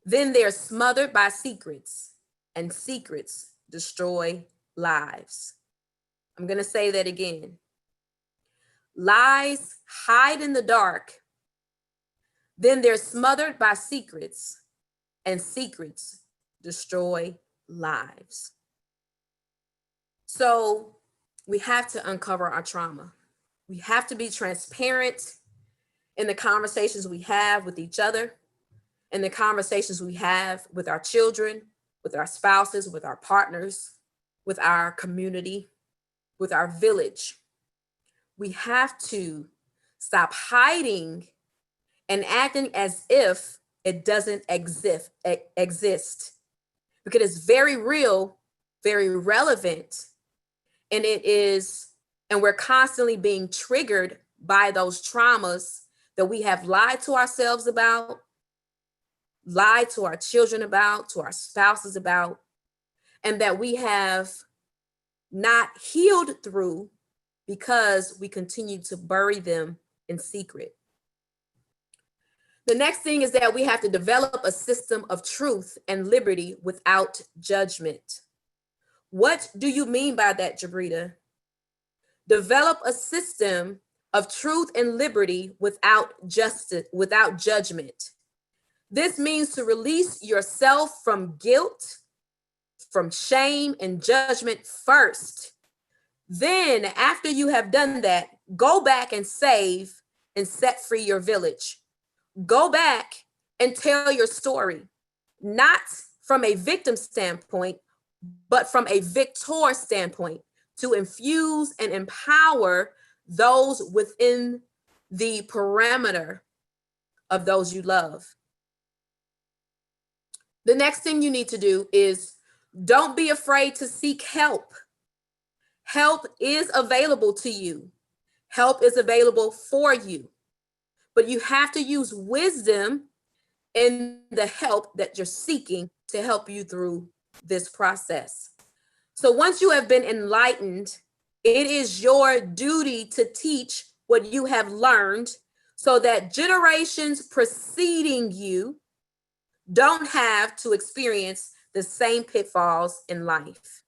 S2: Then they're smothered by secrets, and secrets destroy lives. I'm going to say that again. Lies hide in the dark. Then they're smothered by secrets, and secrets destroy lives. So we have to uncover our trauma. We have to be transparent in the conversations we have with each other, in the conversations we have with our children, with our spouses, with our partners, with our community, with our village. We have to stop hiding and acting as if it doesn't exist, because it's very real, very relevant, and we're constantly being triggered by those traumas that we have lied to ourselves about, lied to our children about, to our spouses about, and that we have not healed through because we continue to bury them in secret. The next thing is that we have to develop a system of truth and liberty without judgment. What do you mean by that, Jabrita? Develop a system of truth and liberty without judgment. This means to release yourself from guilt, from shame and judgment first. Then, after you have done that, go back and save and set free your village. Go back and tell your story, not from a victim standpoint, but from a victor standpoint, to infuse and empower those within the parameter of those you love. The next thing you need to do is don't be afraid to seek help. Help is available to you. Help is available for you. But you have to use wisdom in the help that you're seeking to help you through this process. So once you have been enlightened, it is your duty to teach what you have learned so that generations preceding you don't have to experience the same pitfalls in life.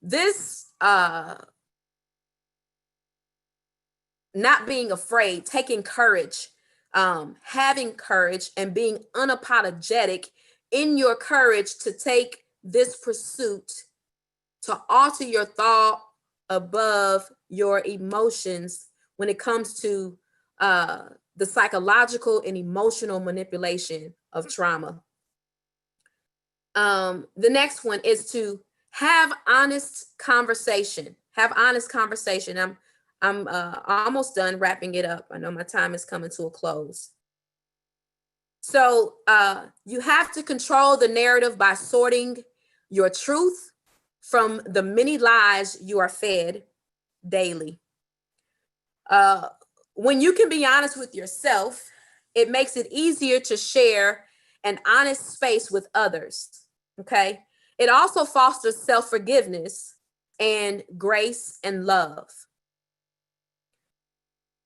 S2: This not being afraid, taking courage, having courage, and being unapologetic in your courage to take this pursuit, to alter your thought above your emotions when it comes to the psychological and emotional manipulation of trauma. The next one is to have honest conversation. Have honest conversation. I'm almost done wrapping it up. I know my time is coming to a close. So you have to control the narrative by sorting your truth from the many lies you are fed daily. When you can be honest with yourself, it makes it easier to share an honest space with others, okay? It also fosters self-forgiveness and grace and love.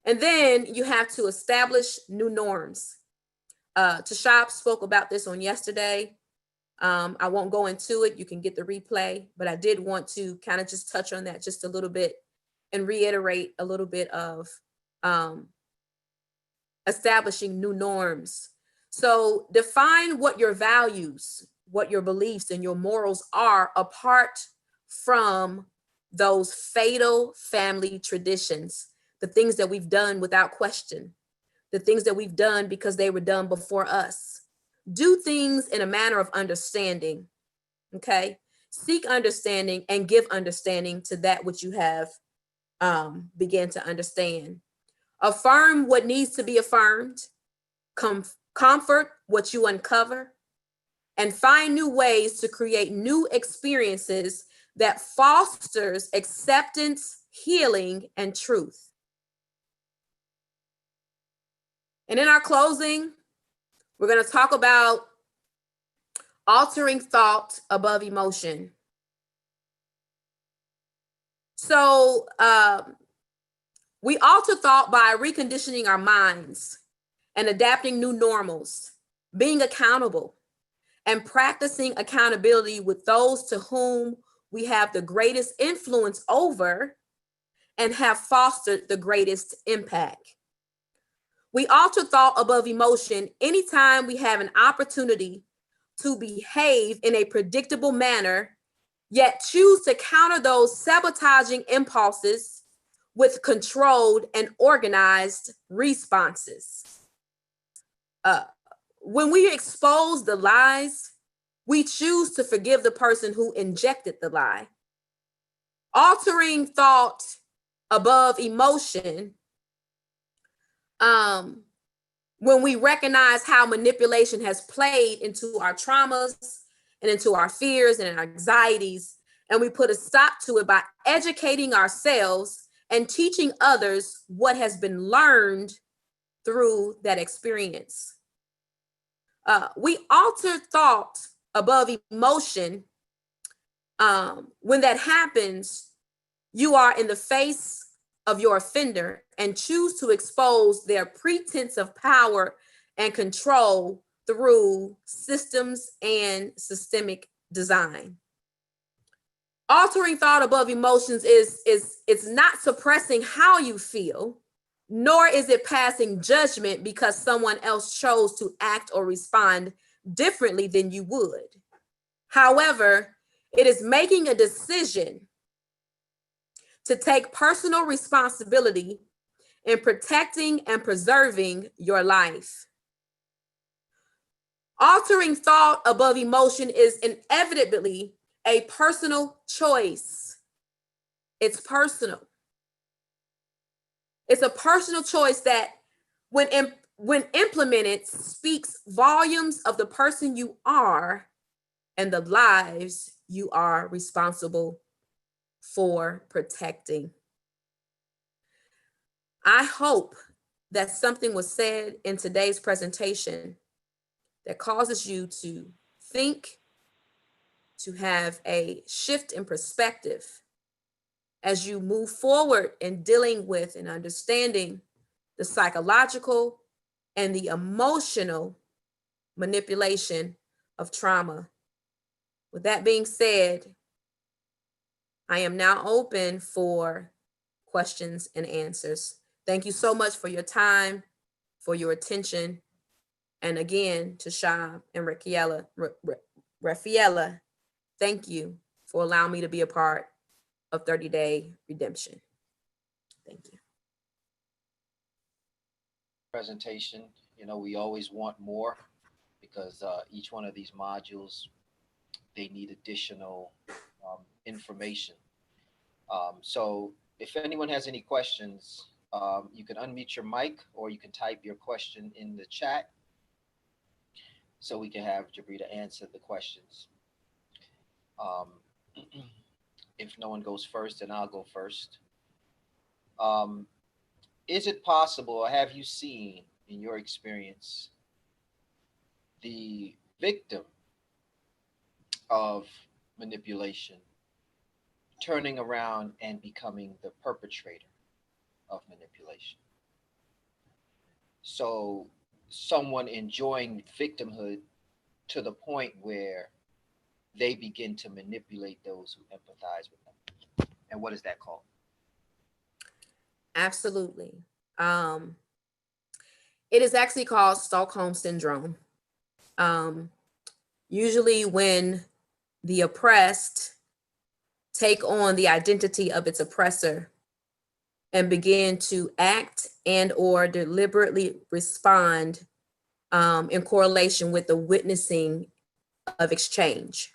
S2: And then you have to establish new norms. Tashab spoke about this on yesterday. I won't go into it. You can get the replay, but I did want to kind of just touch on that just a little bit and reiterate a little bit of establishing new norms. So define what your values, what your beliefs and your morals are apart from those fatal family traditions, the things that we've done without question, the things that we've done because they were done before us. Do things in a manner of understanding, okay? Seek understanding and give understanding to that which you have began to understand. Affirm what needs to be affirmed, comfort what you uncover, and find new ways to create new experiences that fosters acceptance, healing, and truth. And in our closing, we're going to talk about altering thought above emotion. So we alter thought by reconditioning our minds and adapting new normals, being accountable, and practicing accountability with those to whom we have the greatest influence over, and have fostered the greatest impact. We alter thought above emotion anytime we have an opportunity to behave in a predictable manner, yet choose to counter those sabotaging impulses with controlled and organized responses. When we expose the lies, we choose to forgive the person who injected the lie. Altering thought above emotion, when we recognize how manipulation has played into our traumas and into our fears and our anxieties, and we put a stop to it by educating ourselves and teaching others what has been learned through that experience. We alter thought above emotion. When that happens, you are in the face of your offender and choose to expose their pretense of power and control through systems and systemic design. Altering thought above emotions is it's not suppressing how you feel, nor is it passing judgment because someone else chose to act or respond differently than you would. However, it is making a decision to take personal responsibility in protecting and preserving your life. Altering thought above emotion is inevitably a personal choice. It's personal. It's a personal choice that when implemented speaks volumes of the person you are and the lives you are responsible for protecting. I hope that something was said in today's presentation that causes you to think, to have a shift in perspective as you move forward in dealing with and understanding the psychological and the emotional manipulation of trauma. With that being said, I am now open for questions and answers. Thank you so much for your time, for your attention. And again, to Shab and Rafaela, thank you for allowing me to be a part of 30-Day Redemption. Thank you.
S1: Presentation, we always want more because each one of these modules, they need additional information. So if anyone has any questions, you can unmute your mic or you can type your question in the chat so we can have Jabrita answer the questions. If no one goes first, then I'll go first. Is it possible, or have you seen in your experience the victim of manipulation turning around and becoming the perpetrator of manipulation? So someone enjoying victimhood to the point where they begin to manipulate those who empathize with them. And what is that called?
S2: Absolutely. It is actually called Stockholm Syndrome. Usually when the oppressed take on the identity of its oppressor and begin to act and or deliberately respond in correlation with the witnessing of exchange.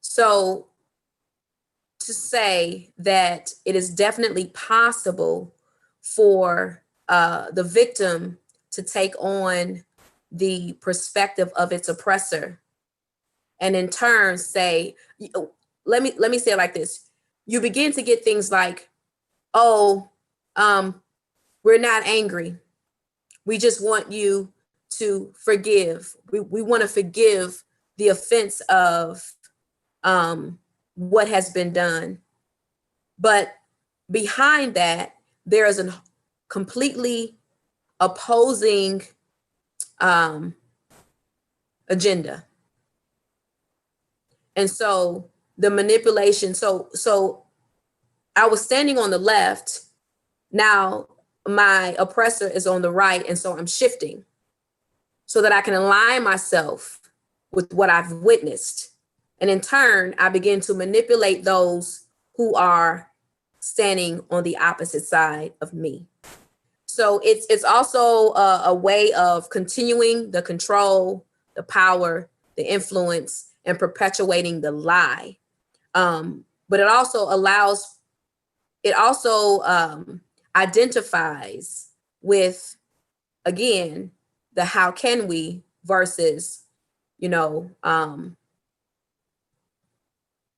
S2: So to say that it is definitely possible for the victim to take on the perspective of its oppressor and in turn say, let me say it like this. You begin to get things like, oh, we're not angry. We just want you to forgive. We want to forgive the offense of what has been done. But behind that, there is a completely opposing agenda. And so the manipulation, so I was standing on the left. Now my oppressor is on the right. And so I'm shifting so that I can align myself with what I've witnessed. And in turn, I begin to manipulate those who are standing on the opposite side of me. So it's also a way of continuing the control, the power, the influence, and perpetuating the lie. But it also identifies with, again, the how can we versus,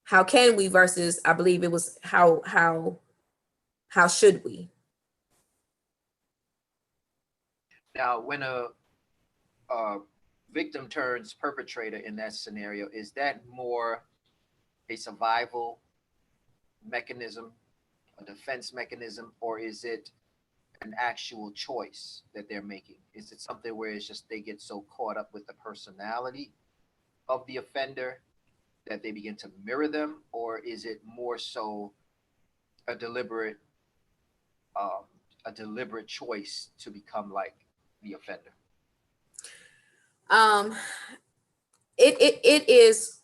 S2: how can we versus, I believe it was how should we.
S1: Now, when a victim turns perpetrator in that scenario, is that more a survival mechanism, a defense mechanism, or is it an actual choice that they're making? Is it something where it's just they get so caught up with the personality of the offender that they begin to mirror them, or is it more so a deliberate um, a deliberate choice to become like the offender?
S2: Um, it is,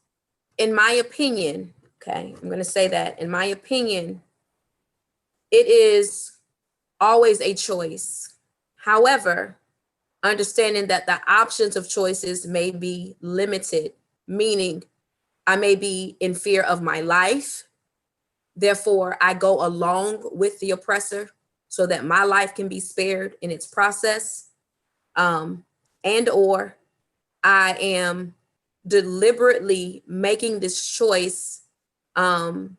S2: in my opinion, okay, I'm going to say that, in my opinion, it is always a choice. However, understanding that the options of choices may be limited, meaning I may be in fear of my life. Therefore, I go along with the oppressor so that my life can be spared in its process. And or I am deliberately making this choice in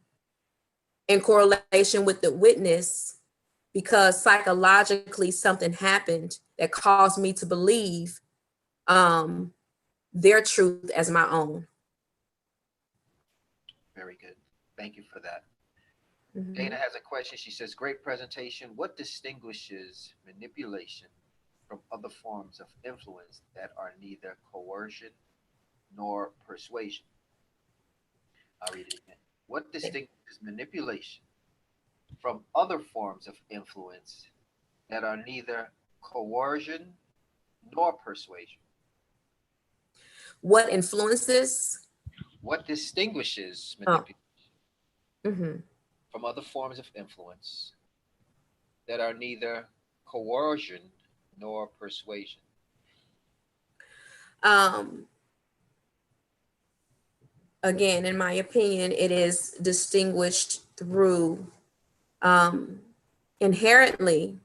S2: correlation with the witness because psychologically something happened that caused me to believe their truth as my own.
S1: Very good. Thank you for that.
S2: Mm-hmm.
S1: Dana has a question. She says, great presentation. What distinguishes manipulation from other forms of influence that are neither coercion nor persuasion? I'll read it again. What distinguishes manipulation from other forms of influence that are neither coercion nor persuasion?
S2: What influences?
S1: What distinguishes manipulation
S2: Mm-hmm.
S1: from other forms of influence that are neither coercion nor persuasion?
S2: Again, in my opinion, it is distinguished through inherently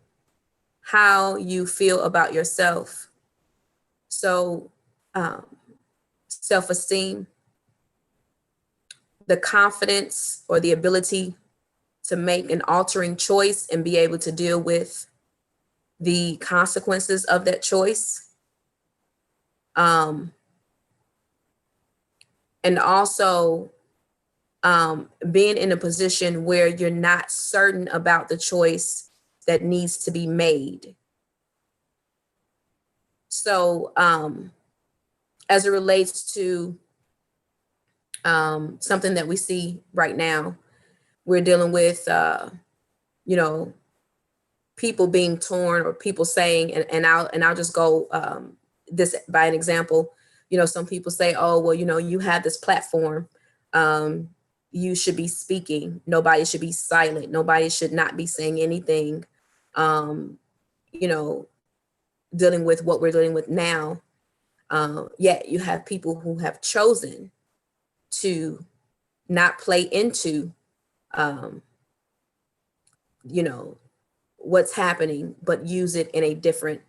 S2: how you feel about yourself. So, self-esteem, the confidence or the ability to make an altering choice and be able to deal with the consequences of that choice. And also being in a position where you're not certain about the choice that needs to be made. So as it relates to something that we see right now, we're dealing with, people being torn or people saying, and I'll just go this by an example. Some people say, oh, well, you have this platform. You should be speaking. Nobody should be silent. Nobody should not be saying anything. You know, dealing with what we're dealing with now. Yet you have people who have chosen to not play into, you know, what's happening, but use it in a different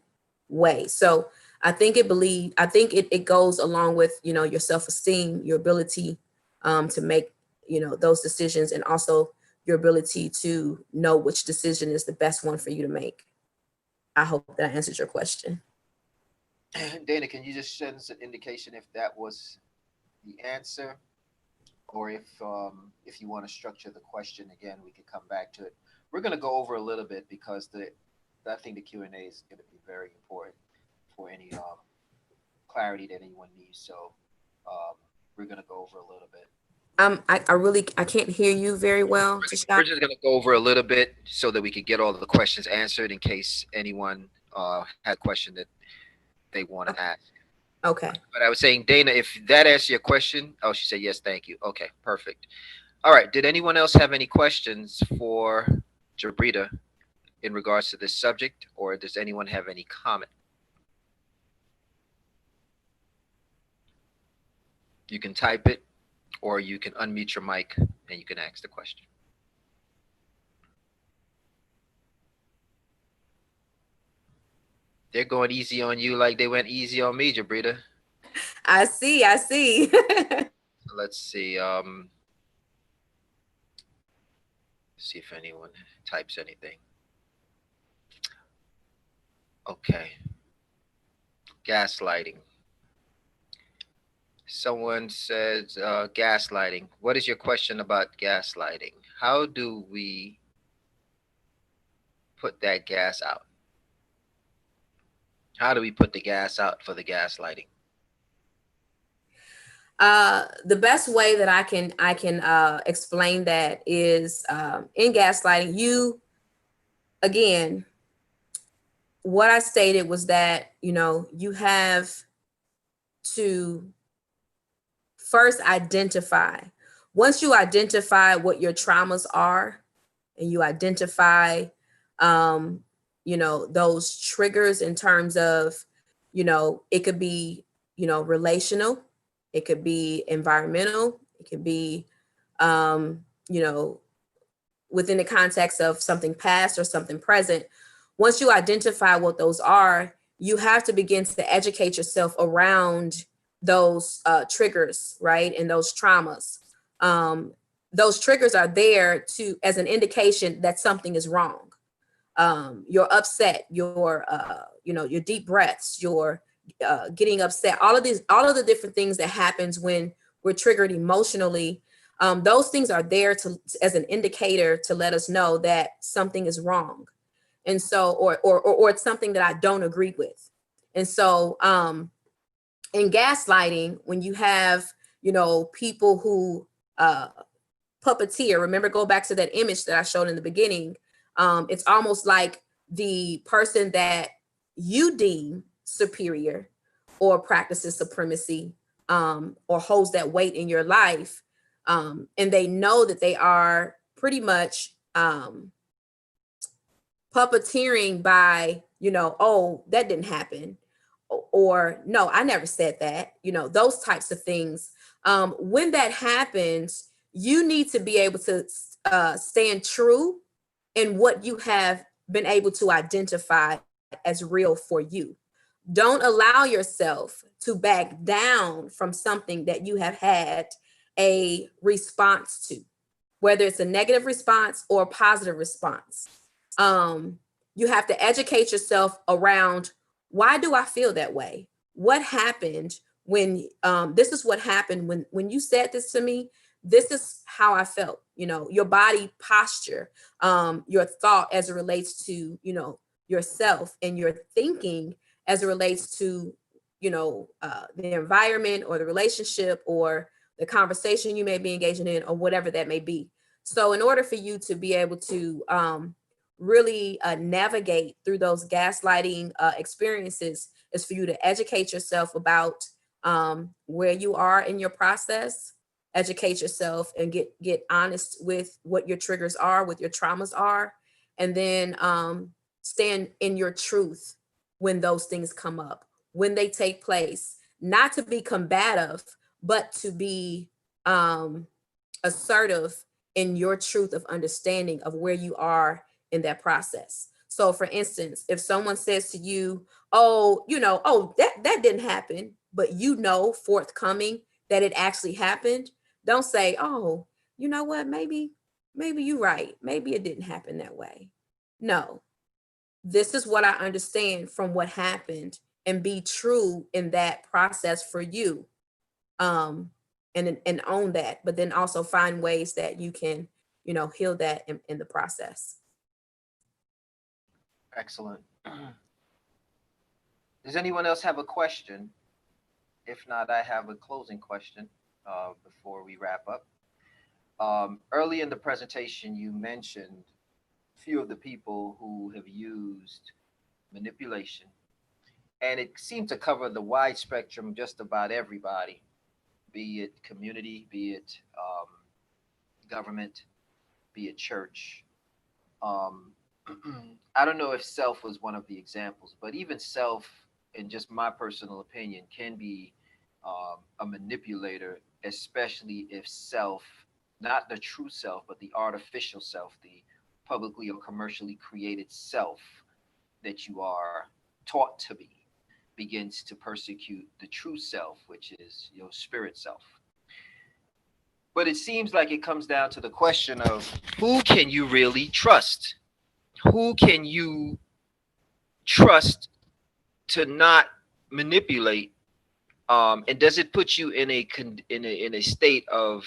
S2: way. So I think it goes along with, your self-esteem, your ability to make, those decisions, and also your ability to know which decision is the best one for you to make. I hope that answers your question.
S1: Dana, can you just send us an indication if that was the answer, or if you want to structure the question again, we could come back to it. We're going to go over a little bit because I think the Q&A is going to be very important for any clarity that anyone needs. So we're going to go over a little bit.
S2: I can't hear you very well,
S1: We're
S2: Tashak.
S1: just gonna go over a little bit so that we could get all the questions answered in case anyone had a question that they want to ask.
S2: Okay.
S1: But I was saying, Dana, if that answers your question, oh, she said yes, thank you. Okay, perfect. All right. Did anyone else have any questions for Jabrita in regards to this subject, or does anyone have any comment? You can type it, or you can unmute your mic and you can ask the question. They're going easy on you like they went easy on me, Jabrita.
S2: I see. I see.
S1: Let's see. See if anyone types anything. Okay. Gaslighting. Someone says gaslighting. What is your question about gaslighting? How do we put that gas out? How do we put the gas out for the gaslighting?
S2: The best way that I can explain that is in gaslighting. You again, what I stated was that you have to first identify. Once you identify what your traumas are, and you identify, um, those triggers in terms of, it could be, relational, it could be environmental, it could be, you know, within the context of something past or something present. Once you identify what those are, you have to begin to educate yourself around those triggers, right? And those traumas. Those triggers are there to as an indication that something is wrong. You're upset, your deep breaths, your getting upset, all of the different things that happens when we're triggered emotionally. Those things are there to as an indicator to let us know that something is wrong, and so or it's something that I don't agree with. And so in gaslighting, when you have people who puppeteer, remember, go back to that image that I showed in the beginning. It's almost like the person that you deem superior or practices supremacy, or holds that weight in your life, and they know that they are pretty much puppeteering by, oh, that didn't happen, or no, I never said that, those types of things. When that happens, you need to be able to stand true in what you have been able to identify as real for you. Don't allow yourself to back down from something that you have had a response to, whether it's a negative response or a positive response. You have to educate yourself around, why do I feel that way? What happened when this is what happened when you said this to me? This is how I felt. Your body posture, your thought as it relates to yourself, and your thinking as it relates to the environment or the relationship or the conversation you may be engaging in, or whatever that may be. So in order for you to be able to really navigate through those gaslighting experiences, is for you to educate yourself about where you are in your process, educate yourself and get honest with what your triggers are, what your traumas are, and then stand in your truth when those things come up, when they take place, not to be combative, but to be assertive in your truth of understanding of where you are in that process. So for instance, if someone says to you, oh, oh, that didn't happen, but forthcoming that it actually happened, don't say, oh, you know what, maybe you're right, maybe it didn't happen that way. No, this is what I understand from what happened, and be true in that process for you. um and own that, but then also find ways that you can heal that in the process.
S1: Excellent. Does anyone else have a question? If not, I have a closing question before we wrap up. Early in the presentation, you mentioned a few of the people who have used manipulation, and it seemed to cover the wide spectrum of just about everybody, be it community, be it government, be it church. Um, I don't know if self was one of the examples, but even self, in just my personal opinion, can be a manipulator, especially if self, not the true self, but the artificial self, the publicly or commercially created self that you are taught to be, begins to persecute the true self, which is your spirit self. But it seems like it comes down to the question of who can you really trust? Who can you trust to not manipulate? And does it put you in a state of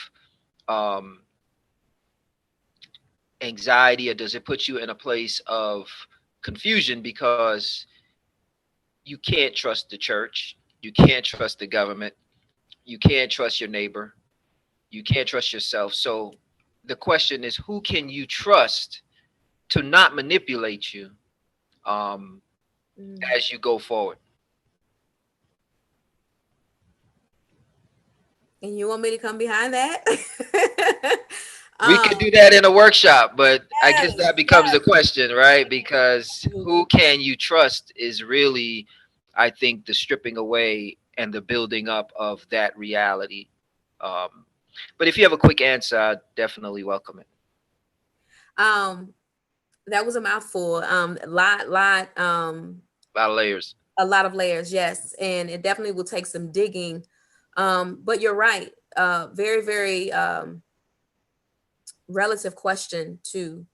S1: um, anxiety, or does it put you in a place of confusion because you can't trust the church, you can't trust the government, you can't trust your neighbor, you can't trust yourself? So the question is, who can you trust to not manipulate you um,
S2: Mm.
S1: as you go forward?
S2: And you want me to come behind that?
S1: We could
S2: um,
S1: do that in a workshop, but I guess
S2: yes,
S1: that becomes
S2: yes.
S1: the question, right? Because who
S2: Mhm.
S1: can you trust is really, I think, the stripping away and the building up of that reality. Um, but if you have a quick answer, I definitely welcome it.
S2: Um, that was a mouthful.
S1: A lot of layers.
S2: A lot of layers, yes, and it definitely will take some digging. But you're right. Very, very relative question to,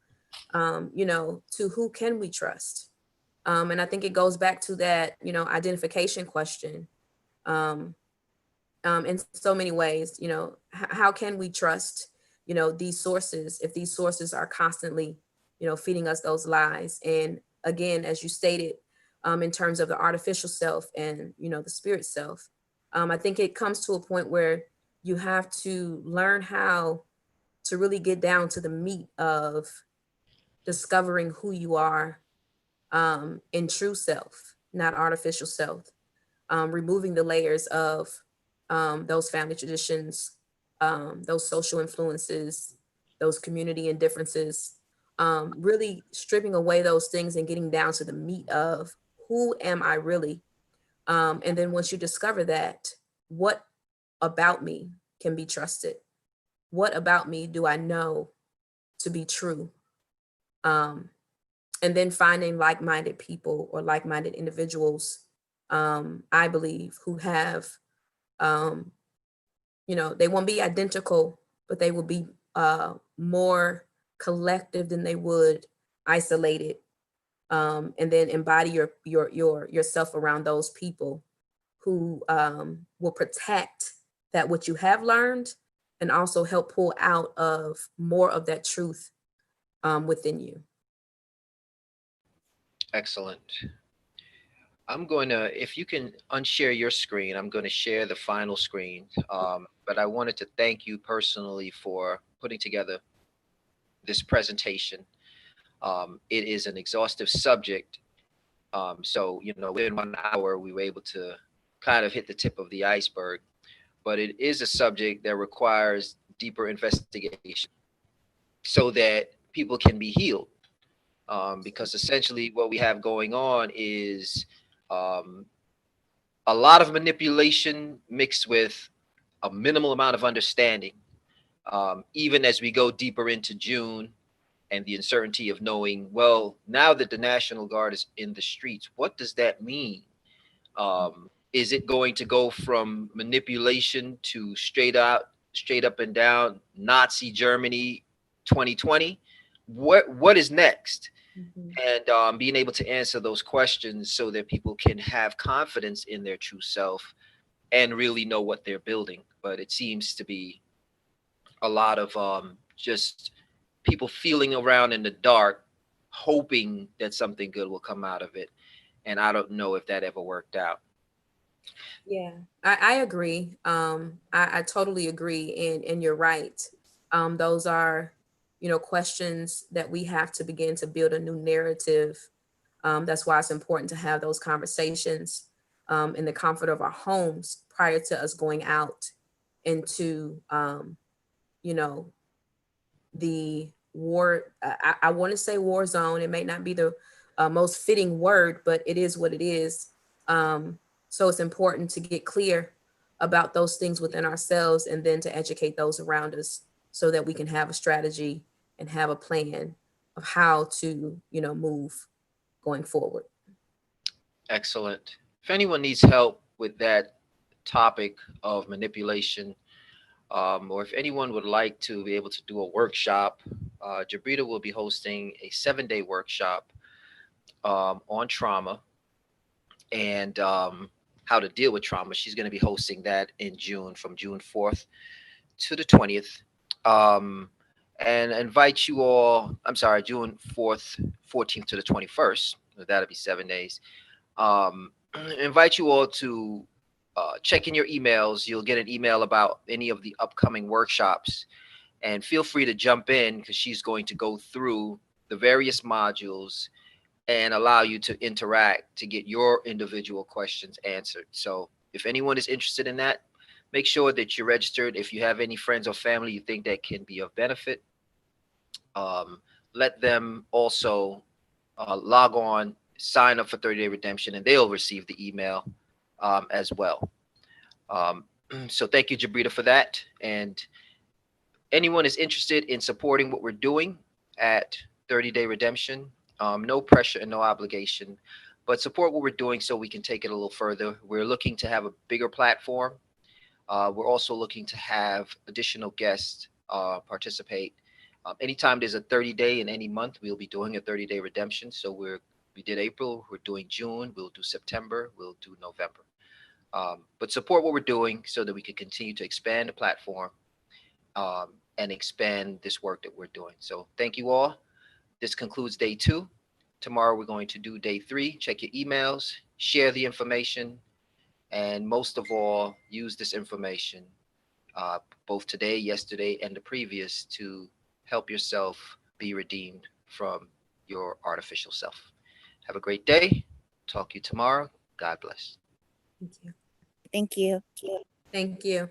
S2: to who can we trust? And I think it goes back to that, identification question. Um, in so many ways, how can we trust, these sources if these sources are constantly, feeding us those lies? And again, as you stated, in terms of the artificial self and, the spirit self, I think it comes to a point where you have to learn how to really get down to the meat of discovering who you are, in true self, not artificial self, removing the layers of, those family traditions, those social influences, those community indifferences, really stripping away those things and getting down to the meat of who am I really? And then once you discover that, what about me can be trusted? What about me do I know to be true? Um, and then finding like-minded people or like-minded individuals, I believe, who have, um, they won't be identical, but they will be more collective than they would isolated. And then embody your yourself around those people who, will protect that what you have learned and also help pull out of more of that truth, within you.
S1: Excellent. I'm going to, if you can unshare your screen, I'm going to share the final screen. But I wanted to thank you personally for putting together this presentation. It is an exhaustive subject. So, within 1 hour, we were able to kind of hit the tip of the iceberg. But it is a subject that requires deeper investigation so that people can be healed. Because essentially, what we have going on is um, a lot of manipulation mixed with a minimal amount of understanding. Even as we go deeper into June and the uncertainty of knowing, well, now that the National Guard is in the streets, what does that mean? Is it going to go from manipulation to straight up and down Nazi Germany 2020? What is next?
S2: Mhm.
S1: And being able to answer those questions so that people can have confidence in their true self and really know what they're building. But it seems to be a lot of just people feeling around in the dark, hoping that something good will come out of it. And I don't know if that ever worked out.
S2: Yeah, I agree. I totally agree, and you're right. Those are, questions that we have to begin to build a new narrative. That's why it's important to have those conversations in the comfort of our homes prior to us going out into, you know, the war. I want to say war zone. It may not be the most fitting word, but it is what it is. So it's important to get clear about those things within ourselves and then to educate those around us so that we can have a strategy and have a plan of how to, move going forward.
S1: Excellent. If anyone needs help with that topic of manipulation, or if anyone would like to be able to do a workshop, Jabrita will be hosting a 7-day workshop on trauma and how to deal with trauma. She's going to be hosting that in June, from June 4th to the 20th. Um, and invite you all, I'm sorry, June 4th, 14th to the 21st. That'll be 7 days. Um, invite you all to check in your emails. You'll get an email about any of the upcoming workshops, and feel free to jump in because she's going to go through the various modules and allow you to interact to get your individual questions answered. So if anyone is interested in that, make sure that you're registered. If you have any friends or family you think that can be of benefit, let them also log on, sign up for 30-day redemption, and they'll receive the email as well. Um, so thank you, Jabrita, for that. And anyone is interested in supporting what we're doing at 30-day redemption, no pressure and no obligation, but support what we're doing so we can take it a little further. We're looking to have a bigger platform. We're also looking to have additional guests participate. Anytime there's a 30-day in any month, we'll be doing a 30-day redemption. So we did April, we're doing June, we'll do September, we'll do November. But support what we're doing so that we can continue to expand the platform and expand this work that we're doing. So thank you all. This concludes day 2. Tomorrow we're going to do day 3. Check your emails, share the information, and most of all, use this information, both today, yesterday, and the previous, to help yourself be redeemed from your artificial self. Have a great day. Talk to you tomorrow. God bless.
S2: Thank you.
S3: Thank you.
S2: Thank you.